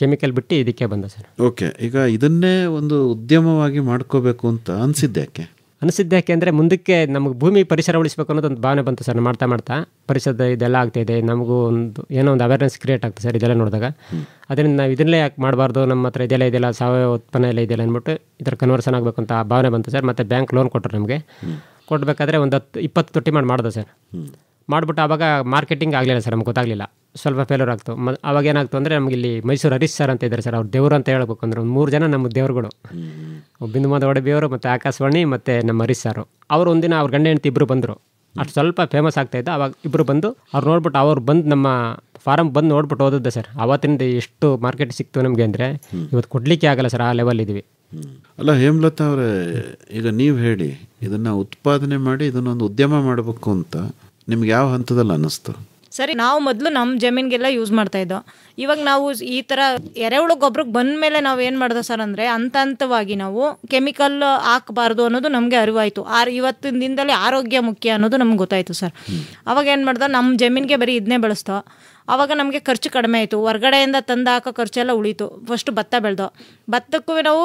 [SPEAKER 6] ಕೆಮಿಕಲ್ ಬಿಟ್ಟು ಇದಕ್ಕೆ ಬಂದ ಸರ್.
[SPEAKER 4] ಓಕೆ, ಈಗ ಇದನ್ನೇ ಒಂದು ಉದ್ಯಮವಾಗಿ ಮಾಡ್ಕೋಬೇಕು ಅಂತ ಅನಿಸಿದ್ದೆ ಯಾಕೆ
[SPEAKER 6] ಅಂದರೆ ಮುಂದಕ್ಕೆ ನಮಗೆ ಭೂಮಿ ಪರಿಸರ ಉಳಿಸ್ಬೇಕು ಅನ್ನೋದೊಂದು ಭಾವನೆ ಬಂತು ಸರ್. ಮಾಡ್ತಾ ಪರಿಸರದ ಇದೆಲ್ಲ ಆಗ್ತಾಯಿದೆ, ನಮಗೂ ಏನೋ ಒಂದು ಅವೇರ್ನೆಸ್ ಕ್ರಿಯೇಟ್ ಆಗ್ತದೆ ಸರ್ ಇದೆಲ್ಲ ನೋಡಿದಾಗ. ಅದರಿಂದ ನಾವು ಇದನ್ನೇ ಯಾಕೆ ಮಾಡಬಾರ್ದು, ನಮ್ಮ ಹತ್ರ ಇದೆಲ್ಲ ಸಾವಯವ ಉತ್ಪನ್ನ ಎಲ್ಲ ಇದೆಲ್ಲ ಅಂದ್ಬಿಟ್ಟು ಈ ಥರ ಕನ್ವರ್ಷನ್ ಆಗಬೇಕು ಅಂತ ಭಾವನೆ ಬಂತು ಸರ್. ಮತ್ತು ಬ್ಯಾಂಕ್ ಲೋನ್ ಕೊಟ್ಟರು ನಮಗೆ. ಕೊಡಬೇಕಾದ್ರೆ ಒಂದು 10-20 ತೊಟ್ಟಿ ಮಾಡಿದೆ ಸರ್. ಮಾಡಿಬಿಟ್ಟು ಆವಾಗ ಮಾರ್ಕೆಟಿಂಗ್ ಆಗಲಿಲ್ಲ ಸರ್, ನಮ್ಗೆ ಗೊತ್ತಾಗಲಿಲ್ಲ, ಸ್ವಲ್ಪ ಫೇಲ್ಯೂರ್ ಆಗ್ತು. ಅವಾಗ ಏನಾಗ್ತು ಅಂದರೆ ನಮಗೆ ಇಲ್ಲಿ ಮೈಸೂರು ಹರೀಶ್ ಸರ್ ಅಂತ ಇದ್ದಾರೆ ಸರ್, ಅವ್ರು ದೇವರು ಅಂತ ಹೇಳ್ಬೇಕು ಅಂದ್ರೆ. ಒಂದು 3 ಜನ ನಮ್ಮ ದೇವರುಗಳು, ಬಿಂದುಮಾದ ಒಡಬಿಯವರು ಮತ್ತು ಆಕಾಶವಾಣಿ ಮತ್ತು ನಮ್ಮ ಹರೀಶ್ ಸಾರು. ಅವರು ಒಂದಿನ ಅವ್ರ ಗಂಡ ಹೆಂಡತಿ ಇಬ್ಬರು ಬಂದರು, ಅಷ್ಟು ಸ್ವಲ್ಪ ಫೇಮಸ್ ಆಗ್ತಾಯಿದ್ದ. ಅವಾಗ ಇಬ್ಬರು ಬಂದು ಅವ್ರು ನೋಡ್ಬಿಟ್ಟು, ಅವ್ರು ಬಂದು ನಮ್ಮ ಫಾರಮ್ ಬಂದು ನೋಡ್ಬಿಟ್ಟು ಓದಿದ್ದೆ ಸರ್. ಆವತ್ತಿಂದ ಎಷ್ಟು ಮಾರ್ಕೆಟ್ ಸಿಕ್ತು ನಮಗೆ ಅಂದರೆ ಇವತ್ತು ಕೊಡಲಿಕ್ಕೆ ಆಗಲ್ಲ ಸರ್, ಆ ಲೆವೆಲ್ ಇದ್ದೀವಿ.
[SPEAKER 4] ಅಲ್ಲ ಹೇಮಲತಾ ಅವರೇ, ಈಗ ನೀವು ಹೇಳಿ ಇದನ್ನು ಉತ್ಪಾದನೆ ಮಾಡಿ ಇದನ್ನೊಂದು ಉದ್ಯಮ ಮಾಡಬೇಕು ಅಂತ ನಿಮ್ಗೆ ಯಾವ ಹಂತದಲ್ಲಿ ಅನ್ನಿಸ್ತು?
[SPEAKER 5] ಸರಿ, ನಾವು ಮೊದಲು ನಮ್ಮ ಜಮೀನಿಗೆಲ್ಲ ಯೂಸ್ ಮಾಡ್ತಾ ಇದ್ದೋ. ಇವಾಗ ನಾವು ಈ ಥರ ಎರೆಹುಳು ಗೊಬ್ಬರಕ್ಕೆ ಬಂದ ಮೇಲೆ ನಾವು ಏನು ಮಾಡ್ದೆ ಸರ್ ಅಂದರೆ, ಹಂತವಾಗಿ ನಾವು ಕೆಮಿಕಲ್ ಹಾಕಬಾರ್ದು ಅನ್ನೋದು ನಮಗೆ ಅರಿವಾಯಿತು. ಇವತ್ತಿನ ದಿನದಲ್ಲಿ ಆರೋಗ್ಯ ಮುಖ್ಯ ಅನ್ನೋದು ನಮ್ಗೆ ಗೊತ್ತಾಯಿತು ಸರ್. ಅವಾಗ ಏನು ಮಾಡ್ದೆ, ನಮ್ಮ ಜಮೀನಿಗೆ ಬರೀ ಇದನ್ನೇ ಬೆಳೆಸ್ತೋ. ಆವಾಗ ನಮಗೆ ಖರ್ಚು ಕಡಿಮೆ ಆಯಿತು, ಹೊರ್ಗಡೆಯಿಂದ ತಂದು ಹಾಕೋ ಖರ್ಚೆಲ್ಲ ಉಳೀತು. ಫಸ್ಟು ಭತ್ತ ಬೆಳೆದೋ, ಭತ್ತಕ್ಕೂ ನಾವು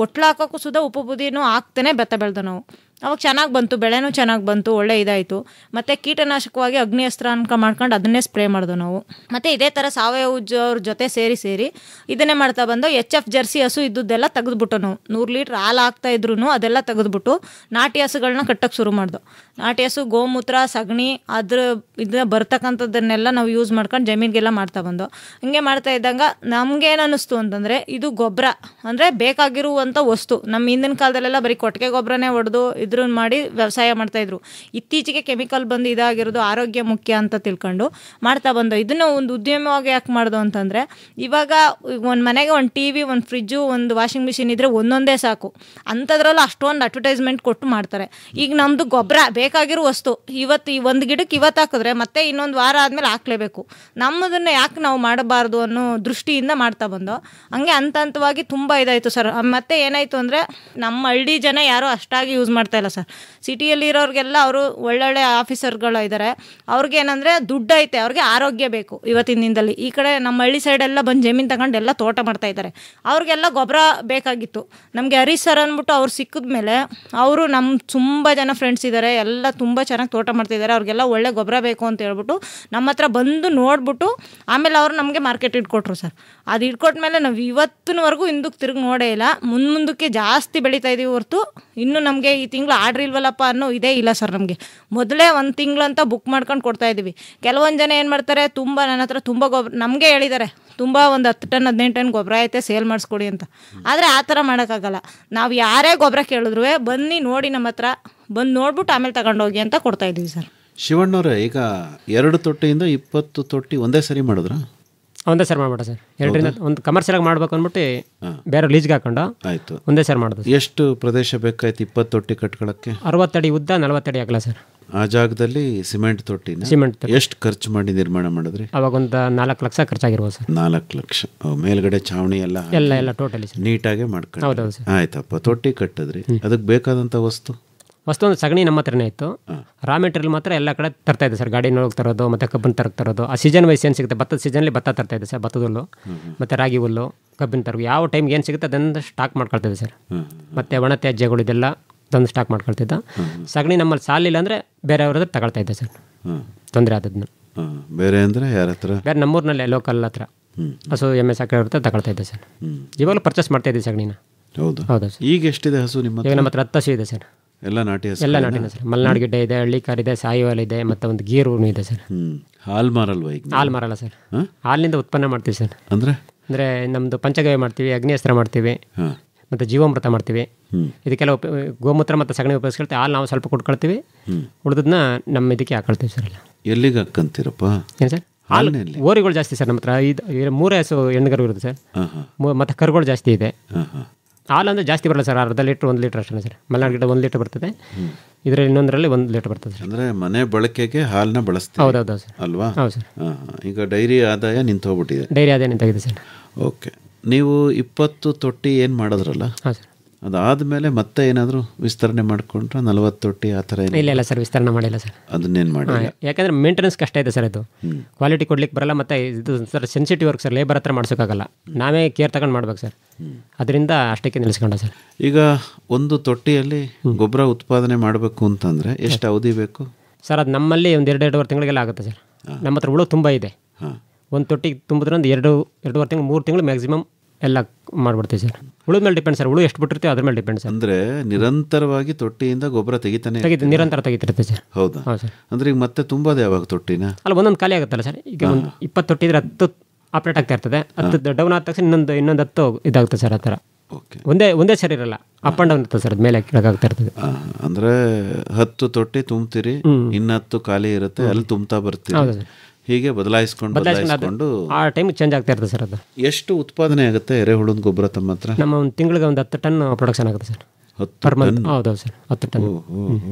[SPEAKER 5] ಒಟ್ಲು ಹಾಕೋಕ್ಕೂ ಸುಧಾ ಉಪ್ಪು ಬುದಿನೂ ಹಾಕ್ತೇನೆ ಭತ್ತ ಬೆಳೆದೋ ನಾವು. ಅವಾಗ ಚೆನ್ನಾಗಿ ಬಂತು, ಬೆಳೆನೂ ಚೆನ್ನಾಗಿ ಬಂತು, ಒಳ್ಳೆ ಇದಾಯಿತು. ಮತ್ತು ಕೀಟನಾಶಕವಾಗಿ ಅಗ್ನಿಅಸ್ತ್ರ ಅನ್ಕ ಮಾಡ್ಕೊಂಡು ಅದನ್ನೇ ಸ್ಪ್ರೇ ಮಾಡಿದೋ ನಾವು. ಮತ್ತು ಇದೇ ಥರ ಸಾವಯವ ಅವ್ರ ಜೊತೆ ಸೇರಿ ಇದನ್ನೇ ಮಾಡ್ತಾ ಬಂದು HF ಜರ್ಸಿ ಹಸು ಇದ್ದುದೆಲ್ಲ ತೆಗೆದ್ಬಿಟ್ಟು ನಾವು 100 ಲೀಟ್ರ್ ಹಾಲು ಹಾಕ್ತಾಯಿದ್ರು ಅದೆಲ್ಲ ತೆಗೆದ್ಬಿಟ್ಟು ನಾಟಿ ಹಸುಗಳನ್ನ ಕಟ್ಟಕ್ಕೆ ಶುರು ಮಾಡ್ದೋ. ನಾಟಿ ಹಸು, ಗೋಮೂತ್ರ, ಸಗಣಿ ಇದನ್ನ ಬರ್ತಕ್ಕಂಥದ್ದನ್ನೆಲ್ಲ ನಾವು ಯೂಸ್ ಮಾಡ್ಕೊಂಡು ಜಮೀನಿಗೆಲ್ಲ ಮಾಡ್ತಾ ಬಂದೋ. ಹಿಂಗೆ ಮಾಡ್ತಾ ಇದ್ದಂಗೆ ನಮಗೇನು ಅನ್ನಿಸ್ತು ಅಂತಂದರೆ, ಇದು ಗೊಬ್ಬರ ಅಂದರೆ ಬೇಕಾಗಿರುವಂಥ ವಸ್ತು. ನಮ್ಮ ಹಿಂದಿನ ಕಾಲದಲ್ಲೆಲ್ಲ ಬರೀ ಕೊಟ್ಟಿಗೆ ಗೊಬ್ಬರನೇ ಹೊಡೆದು ಇದ್ರನ್ನ ಮಾಡಿ ವ್ಯವಸಾಯ ಮಾಡ್ತಾಯಿದ್ರು. ಇತ್ತೀಚೆಗೆ ಕೆಮಿಕಲ್ ಬಂದು ಇದಾಗಿರೋದು ಆರೋಗ್ಯ ಮುಖ್ಯ ಅಂತ ತಿಳ್ಕೊಂಡು ಮಾಡ್ತಾ ಬಂದೋ. ಇದನ್ನು ಒಂದು ಉದ್ಯಮವಾಗಿ ಯಾಕೆ ಮಾಡ್ದೋ ಅಂತಂದರೆ, ಇವಾಗ ಒಂದು ಮನೆಗೆ ಒಂದು TV, ಒಂದು ಫ್ರಿಜ್ಜು, ಒಂದು ವಾಷಿಂಗ್ ಮಿಷಿನ್ ಇದ್ದರೆ ಒಂದೊಂದೇ ಸಾಕು. ಅಂಥದ್ರಲ್ಲೂ ಅಷ್ಟೊಂದು ಅಡ್ವರ್ಟೈಸ್ಮೆಂಟ್ ಕೊಟ್ಟು ಮಾಡ್ತಾರೆ. ಈಗ ನಮ್ಮದು ಗೊಬ್ಬರ ಬೇಕಾಗಿರೋ ವಸ್ತು, ಇವತ್ತು ಈ ಒಂದು ಗಿಡಕ್ಕೆ ಇವತ್ತು ಹಾಕಿದ್ರೆ ಮತ್ತೆ ಇನ್ನೊಂದು ವಾರ ಆದಮೇಲೆ ಹಾಕಲೇಬೇಕು. ನಮ್ಮದನ್ನು ಯಾಕೆ ನಾವು ಮಾಡಬಾರ್ದು ಅನ್ನೋ ದೃಷ್ಟಿಯಿಂದ ಮಾಡ್ತಾ ಬಂದೋ. ಹಂಗೆ ಹಂತವಾಗಿ ತುಂಬ ಇದಾಯಿತು ಸರ್. ಮತ್ತೆ ಏನಾಯಿತು ಅಂದರೆ, ನಮ್ಮ ಹಳ್ಳಿ ಜನ ಯಾರೂ ಅಷ್ಟಾಗಿ ಯೂಸ್ ಮಾಡ್ತಾ ಇಲ್ಲ ಸರ್. ಸಿಟಿಯಲ್ಲಿ ಇರೋರಿಗೆಲ್ಲ ಅವರು ಒಳ್ಳೊಳ್ಳೆ ಆಫೀಸರ್ಗಳು ಇದ್ದಾರೆ, ಅವ್ರಿಗೇನಂದರೆ ದುಡ್ಡು ಐತೆ, ಅವ್ರಿಗೆ ಆರೋಗ್ಯ ಬೇಕು ಇವತ್ತಿನ ದಿನದಲ್ಲಿ. ಈ ಕಡೆ ನಮ್ಮ ಹಳ್ಳಿ ಸೈಡೆಲ್ಲ ಬಂದು ಜಮೀನು ತಗೊಂಡು ಎಲ್ಲ ತೋಟ ಮಾಡ್ತಾ ಇದ್ದಾರೆ. ಅವ್ರಿಗೆಲ್ಲ ಗೊಬ್ಬರ ಬೇಕಾಗಿತ್ತು. ನಮಗೆ ಹರೀಶ್ ಸರ್ ಅಂದ್ಬಿಟ್ಟು ಅವ್ರು ಸಿಕ್ಕಿದ್ಮೇಲೆ, ಅವರು ನಮ್ಮ ತುಂಬ ಜನ ಫ್ರೆಂಡ್ಸ್ ಇದ್ದಾರೆ, ಎಲ್ಲ ತುಂಬ ಚೆನ್ನಾಗಿ ತೋಟ ಮಾಡ್ತಿದ್ದಾರೆ. ಅವ್ರಿಗೆಲ್ಲ ಒಳ್ಳೆ ಗೊಬ್ಬರ ಬೇಕು ಅಂತ ಹೇಳ್ಬಿಟ್ಟು ನಮ್ಮ ಹತ್ರ ಬಂದು ನೋಡ್ಬಿಟ್ಟು ಆಮೇಲೆ ಅವರು ನಮಗೆ ಮಾರ್ಕೆಟ್ ಇಟ್ಕೊಟ್ರು ಸರ್. ಅದು ಇಟ್ಕೊಟ್ಮೇಲೆ ನಾವು ಇವತ್ತಿನವರೆಗೂ ಹಿಂದಕ್ಕೆ ತಿರುಗಿ ನೋಡೇ ಇಲ್ಲ. ಮುಂದಕ್ಕೆ ಜಾಸ್ತಿ ಬೆಳೀತಾ ಇದ್ದೀವಿ ಹೊರತು ಇನ್ನೂ ನಮಗೆ ಈ ತಿಂಗಳು ಆರ್ಡ್ರ್ ಇಲ್ವಲ್ಲಪ್ಪ ಅನ್ನೋ ಇದೇ ಇಲ್ಲ ಸರ್. ನಮಗೆ ಮೊದಲೇ 1 ತಿಂಗಳು ಅಂತ ಬುಕ್ ಮಾಡ್ಕೊಂಡು ಕೊಡ್ತಾ ಇದ್ದೀವಿ. ಕೆಲವೊಂದು ಜನ ಏನು ಮಾಡ್ತಾರೆ, ನನ್ನ ಹತ್ರ ತುಂಬ ಗೊಬ್ಬರ ನಮಗೆ ಹೇಳಿದ್ದಾರೆ, ತುಂಬ ಒಂದು 10 ಟನ್ 15 ಟನ್ ಗೊಬ್ಬರ ಐತೆ, ಸೇಲ್ ಮಾಡಿಸ್ಕೊಡಿ ಅಂತ. ಆದರೆ ಆ ಥರ ಮಾಡೋಕ್ಕಾಗಲ್ಲ. ನಾವು ಯಾರೇ ಗೊಬ್ಬರ ಕೇಳಿದ್ರು ಬನ್ನಿ ನೋಡಿ, ನಮ್ಮ ಹತ್ರ ಬಂದು ನೋಡ್ಬಿಟ್ಟು ಆಮೇಲೆ ತಗೊಂಡೋಗಿ ಅಂತ ಕೊಡ್ತಾ ಇದ್ದೀವಿ ಸರ್.
[SPEAKER 4] ಶಿವಣ್ಣವ್ರೆ, ಈಗ 2 ತೊಟ್ಟಿಯಿಂದ 20 ತೊಟ್ಟಿ ಒಂದೇ ಸರಿ ಮಾಡಿದ್ರ?
[SPEAKER 6] ಒಂದೇ ಸರ್ ಮಾಡ್ಬಿಟ್ಟ ಸರ್. 2ರಿಂದ ಒಂದು ಕಮರ್ಷಿಯಲ್ ಆಗಿ ಮಾಡ್ಬೇಕು ಅಂದ್ಬಿಟ್ಟು ಬೇರೆ ಲೀಸ್ಗೆ ಹಾಕೊಂಡು
[SPEAKER 4] ಆಯಿತು,
[SPEAKER 6] ಒಂದೇ ಸರ್ ಮಾಡೋದು.
[SPEAKER 4] ಎಷ್ಟು ಪ್ರದೇಶ ಬೇಕಾಯ್ತು 20 ತೊಟ್ಟಿ ಕಟ್ಕೊಳ್ಳೋಕ್ಕೆ?
[SPEAKER 6] 60 ಅಡಿ ಉದ್ದ, 40 ಅಡಿ ಆಗಲ್ಲ ಸರ್.
[SPEAKER 4] ಆ ಜಾಗದಲ್ಲಿ ಸಿಮೆಂಟ್ ತೊಟ್ಟಿ ಎಷ್ಟು ಖರ್ಚು ಮಾಡಿ ನಿರ್ಮಾಣ ಮಾಡಿದ್ರಿ?
[SPEAKER 6] ಅವಾಗ ಒಂದು 4 ಲಕ್ಷ ಖರ್ಚಾಗಿರ್ಬೋದು ಸರ್.
[SPEAKER 4] 4 ಲಕ್ಷ. ಮೇಲ್ಗಡೆ ಛಾವಣಿ ಎಲ್ಲ
[SPEAKER 6] ಟೋಟಲಿ
[SPEAKER 4] ನೀಟಾಗೆ ಮಾಡ್ಕೊಂಡು ಆಯ್ತಪ್ಪ. ತೊಟ್ಟಿ ಕಟ್ಟಿದ್ರಿ, ಅದಕ್ಕೆ ಬೇಕಾದಂಥ ವಸ್ತು
[SPEAKER 6] ಒಂದು ಸಗಣಿ ನಮ್ಮ ಹತ್ರನೇ ಇತ್ತು. ರಾ ಮೆಟೀರಿಯಲ್ ಮಾತ್ರ ಎಲ್ಲ ಕಡೆ ತರ್ತಾ ಇದೆ ಸರ್. ಗಾಡಿನ ಹೋಗಿ ತರೋದು, ಮತ್ತು ಕಬ್ಬಿನ ತರೋದು. ಆ ಸೀಸನ್ ವೈಸ್ ಏನು ಸಿಗುತ್ತೆ, ಭತ್ತದ ಸೀಸನಲ್ಲಿ ಭತ್ತ ತರ್ತಾ ಇದೆ ಸರ್, ಭತ್ತದ ಹುಲ್ಲು ಮತ್ತು ರಾಗಿ ಹುಲ್ಲು, ಕಬ್ಬಿನ ತರೋದು. ಯಾವ ಟೈಮ್ಗೆ ಏನು ಸಿಗುತ್ತೆ ಅದನ್ನು ಸ್ಟಾಕ್ ಮಾಡ್ಕೊಳ್ತೇವೆ ಸರ್. ಮತ್ತು ಒಣ ತ್ಯಾಜ್ಯಗಳು ಇದೆಲ್ಲ ತಂದು ಸ್ಟಾಕ್ ಮಾಡ್ಕೊಳ್ತಿದ್ದ. ಸಗಣಿ ನಮ್ಮಲ್ಲಿ ಸಾಲಿಲ್ಲ ಅಂದರೆ ಬೇರೆಯವ್ರ ಹತ್ರ ತಗೊಳ್ತಾ ಇದ್ದೆ ಸರ್, ತೊಂದರೆ ಆದದನ್ನ.
[SPEAKER 4] ಬೇರೆ ಅಂದರೆ ಯಾರ ಹತ್ರ?
[SPEAKER 6] ಬೇರೆ ನಮ್ಮೂರಿನಲ್ಲೇ ಲೋಕಲ್ ಹತ್ರ ಹಸು ಎಮ್ಮೆ ಸಾಕಿರೋರ್ತ ತಗೊಳ್ತಾ ಇದ್ದೆ ಸರ್. ಇವಾಗಲೂ ಪರ್ಚೇಸ್ ಮಾಡ್ತಾ ಇದ್ದೀವಿ ಸಗಣಿನ.
[SPEAKER 4] ಹೌದಾ?
[SPEAKER 6] ಹೌದಾ ಸರ್.
[SPEAKER 4] ಈಗ ಎಷ್ಟಿದೆ ಹಸು ನಿಮ್ಮ?
[SPEAKER 6] ಈಗ ನಮ್ಮ ಹತ್ರ 10 ಹಸು ಇದೆ ಸರ್.
[SPEAKER 4] ಎಲ್ಲ ನಾಟಿ ಹಸು?
[SPEAKER 6] ಎಲ್ಲ ನಾಟಿನ ಸರ್. ಮಲೆನಾಡು ಗಿಡ್ಡೆ ಇದೆ, ಹಳ್ಳಿಕಾರ್ ಇದೆ, ಸಾಯಿವಾಲ್ ಇದೆ, ಮತ್ತು ಒಂದು ಗೀರು ಇದೆ ಸರ್.
[SPEAKER 4] ಹಾಲು ಮಾರಲ್ವಾ ಈಗ?
[SPEAKER 6] ಹಾಲು ಮಾರಲ್ಲ ಸರ್, ಹಾಲಿನಿಂದ ಉತ್ಪನ್ನ ಮಾಡ್ತೀವಿ ಸರ್. ಅಂದರೆ ನಮ್ಮದು ಪಂಚಗವ್ಯ ಮಾಡ್ತೀವಿ, ಅಗ್ನಿಯಸ್ತ್ರ ಮಾಡ್ತೀವಿ, ಮತ್ತು ಜೀವಾಮೃತ ಮಾಡ್ತೀವಿ. ಇದಕ್ಕೆಲ್ಲ ಗೋಮೂತ್ರ ಮತ್ತು ಸಗಣಿ ಉಪಯೋಗಿಸ್ಕೊಳ್ತೀವಿ. ಹಾಲು ನಾವು ಸ್ವಲ್ಪ ಕೊಟ್ಕೊಳ್ತೀವಿ, ಉಳಿದನ್ನ ನಮ್ಮ ಇದಕ್ಕೆ ಹಾಕೊಳ್ತೀವಿ ಸರ್. ಎಲ್ಲ
[SPEAKER 4] ಎಲ್ಲಿಗೆ ಹಾಕ್ಕಂತೀರಪ್ಪ?
[SPEAKER 6] ಏನು ಸರ್? ಹಾಲು ಓರಿಗಳು ಜಾಸ್ತಿ ಸರ್ ನಮ್ಮ ಹತ್ರ. 3 ಹಸು ಹೆಣ್ಣುಗರು ಇರುತ್ತೆ ಸರ್, ಮತ್ತು ಕರುಗಳು ಜಾಸ್ತಿ ಇದೆ. ಹಾಲು ಅಂದರೆ ಜಾಸ್ತಿ ಬರಲ್ಲ ಸರ್, ಅರ್ಧ ಲೀಟ್ರ್ 1 ಲೀಟ್ರ್ ಅಷ್ಟೇ ಸರ್. ಮಲೆನಾಡು ಗಿಡ 1 ಲೀಟ್ರ್ ಬರ್ತದೆ, ಇದರಲ್ಲಿ ಇನ್ನೊಂದರಲ್ಲಿ 1 ಲೀಟ್ರ್ ಬರ್ತದೆ ಸರ್.
[SPEAKER 4] ಅಂದರೆ ಮನೆ ಬಳಕೆಗೆ ಹಾಲನ್ನ ಬಳಸ್ತೀವಿ?
[SPEAKER 6] ಹೌದೌದು ಸರ್.
[SPEAKER 4] ಅಲ್ವಾ?
[SPEAKER 6] ಹೌದು ಸರ್.
[SPEAKER 4] ಈಗ ಡೈರಿ ಆದಾಯ ನಿಂತು ಹೋಗ್ಬಿಟ್ಟಿದೆ?
[SPEAKER 6] ಡೈರಿ ಆದಾಯ ನಿಂತಾಗಿದೆ ಸರ್.
[SPEAKER 4] ಓಕೆ. ನೀವು 20 ತೊಟ್ಟಿ ಏನು ಮಾಡಿದ್ರಲ್ಲ,
[SPEAKER 6] ಹಾಂ ಸರ್,
[SPEAKER 4] ಅದಾದಮೇಲೆ ಮತ್ತೆ ಏನಾದರೂ ವಿಸ್ತರಣೆ ಮಾಡಿಕೊಂಡ್ರೆ 40 ತೊಟ್ಟಿ ಆ ಥರ?
[SPEAKER 6] ಇಲ್ಲ ಸರ್, ವಿಸ್ತರಣೆ ಮಾಡಿಲ್ಲ ಸರ್.
[SPEAKER 4] ಅದನ್ನೇನು ಮಾಡಿಲ್ಲ?
[SPEAKER 6] ಯಾಕಂದರೆ ಮೇಂಟೆನೆನ್ಸ್ ಕಷ್ಟ ಇದೆ ಸರ್. ಅದು ಕ್ವಾಲಿಟಿ ಕೊಡ್ಲಿಕ್ಕೆ ಬರಲ್ಲ, ಮತ್ತು ಇದು sir sensitive work sir. Labour ಹತ್ರ ಮಾಡ್ಸೋಕ್ಕಾಗಲ್ಲ, ನಾವೇ ಕೇರ್ ತಗೊಂಡು ಮಾಡ್ಬೇಕು ಸರ್. ಅದರಿಂದ ಅಷ್ಟಕ್ಕೆ ನಿಲ್ಲಿಸ್ಕೊಂಡ ಸರ್.
[SPEAKER 4] ಈಗ ಒಂದು ತೊಟ್ಟಿಯಲ್ಲಿ ಗೊಬ್ಬರ ಉತ್ಪಾದನೆ ಮಾಡಬೇಕು ಅಂತಂದರೆ ಎಷ್ಟು ಅವಧಿ ಬೇಕು
[SPEAKER 6] ಸರ್? ಅದು ನಮ್ಮಲ್ಲಿ ಒಂದು 2-2.5 ತಿಂಗಳಿಗೆಲ್ಲ ಆಗುತ್ತೆ ಸರ್. ನಮ್ಮ ಹತ್ರ ಹುಳು ತುಂಬ ಇದೆ. ಒಂದು ತೊಟ್ಟಿಗೆ ತುಂಬಿದ್ರೆ ಒಂದು 2-2.5 ತಿಂಗಳು 3 ತಿಂಗಳು ಮ್ಯಾಕ್ಸಿಮಮ್ ಎಲ್ಲ ಮಾಡ್ಬಿಡ್ತೀವಿ ಸರ್. ಹುಳು ಮೇಲೆ ಡಿಪೆಂಡ್ ಸರ್. ಹುಳು ಎಷ್ಟು ಬಿಟ್ಟಿರ್ತೀವಿ ಅದ್ರ ಮೇಲೆ ಡಿಪೆಂಡ್ ಸರ್.
[SPEAKER 4] ಅಂದರೆ ನಿರಂತರವಾಗಿ ತೊಟ್ಟಿಯಿಂದ ಗೊಬ್ಬರ
[SPEAKER 6] ನಿರಂತರ ತೆಗಿತಿರುತ್ತೆ ಸರ್.
[SPEAKER 4] ಹೌದಾ? ಹೌದು ಸರ್. ಅಂದರೆ ಈಗ ಮತ್ತೆ ತುಂಬೋದು ಯಾವಾಗ ತೊಟ್ಟಿನ?
[SPEAKER 6] ಅಲ್ಲ, ಒಂದೊಂದು ಖಾಲಿ ಆಗುತ್ತಲ್ಲ ಸರ್. ಈಗ ಒಂದು 20 ತೊಟ್ಟಿ ಇದ್ರೆ 10 ಆಪ್ರೇಟ್ ಆಗ್ತಾ ಇರ್ತದೆ. 10 ಡೌನ್ ಆದ ತಕ್ಷಣ ಇನ್ನೊಂದು 10 ಇದಾಗುತ್ತೆ ಸರ್. ಆ ಥರ ಒಂದೇ ಸರಿ ಇರಲ್ಲ, ಅಪ್ ಆ್ಯಂಡ್ ಡೌನ್ ಇರ್ತದೆ ಸರ್. ಮೇಲೆ ಕೆಳಗಾಗ್ತಾ ಇರ್ತದೆ.
[SPEAKER 4] ಅಂದರೆ 10 ತೊಟ್ಟಿ ತುಂಬ್ತೀರಿ, ಇನ್ನು 10 ಖಾಲಿ ಇರುತ್ತೆ, ಅಲ್ಲಿ ತುಂಬ್ತಾ ಬರ್ತೀವಿ.
[SPEAKER 6] ಹೌದು ಸರ್.
[SPEAKER 4] ಹೀಗೆ ಬದಲಾಯಿಸ್ಕೊಂಡು
[SPEAKER 6] ಆ ಟೈಮ್ ಚೇಂಜ್ ಆಗ್ತಾ ಇರ್ತದೆ ಸರ್. ಅದು
[SPEAKER 4] ಎಷ್ಟು ಉತ್ಪಾದನೆ ಆಗುತ್ತೆ ಎರೆಹುಳದ ಗೊಬ್ಬರ ತಮ್ಮ ಹತ್ರ?
[SPEAKER 6] ನಮ್ಮ ಒಂದು ತಿಂಗಳಿಗೆ ಒಂದು 10 ಟನ್ ಪ್ರೊಡಕ್ಷನ್ ಆಗುತ್ತೆ ಸರ್.
[SPEAKER 4] 10 ಟನ್?
[SPEAKER 6] ಹೌದು ಸರ್, 10 ಟನ್.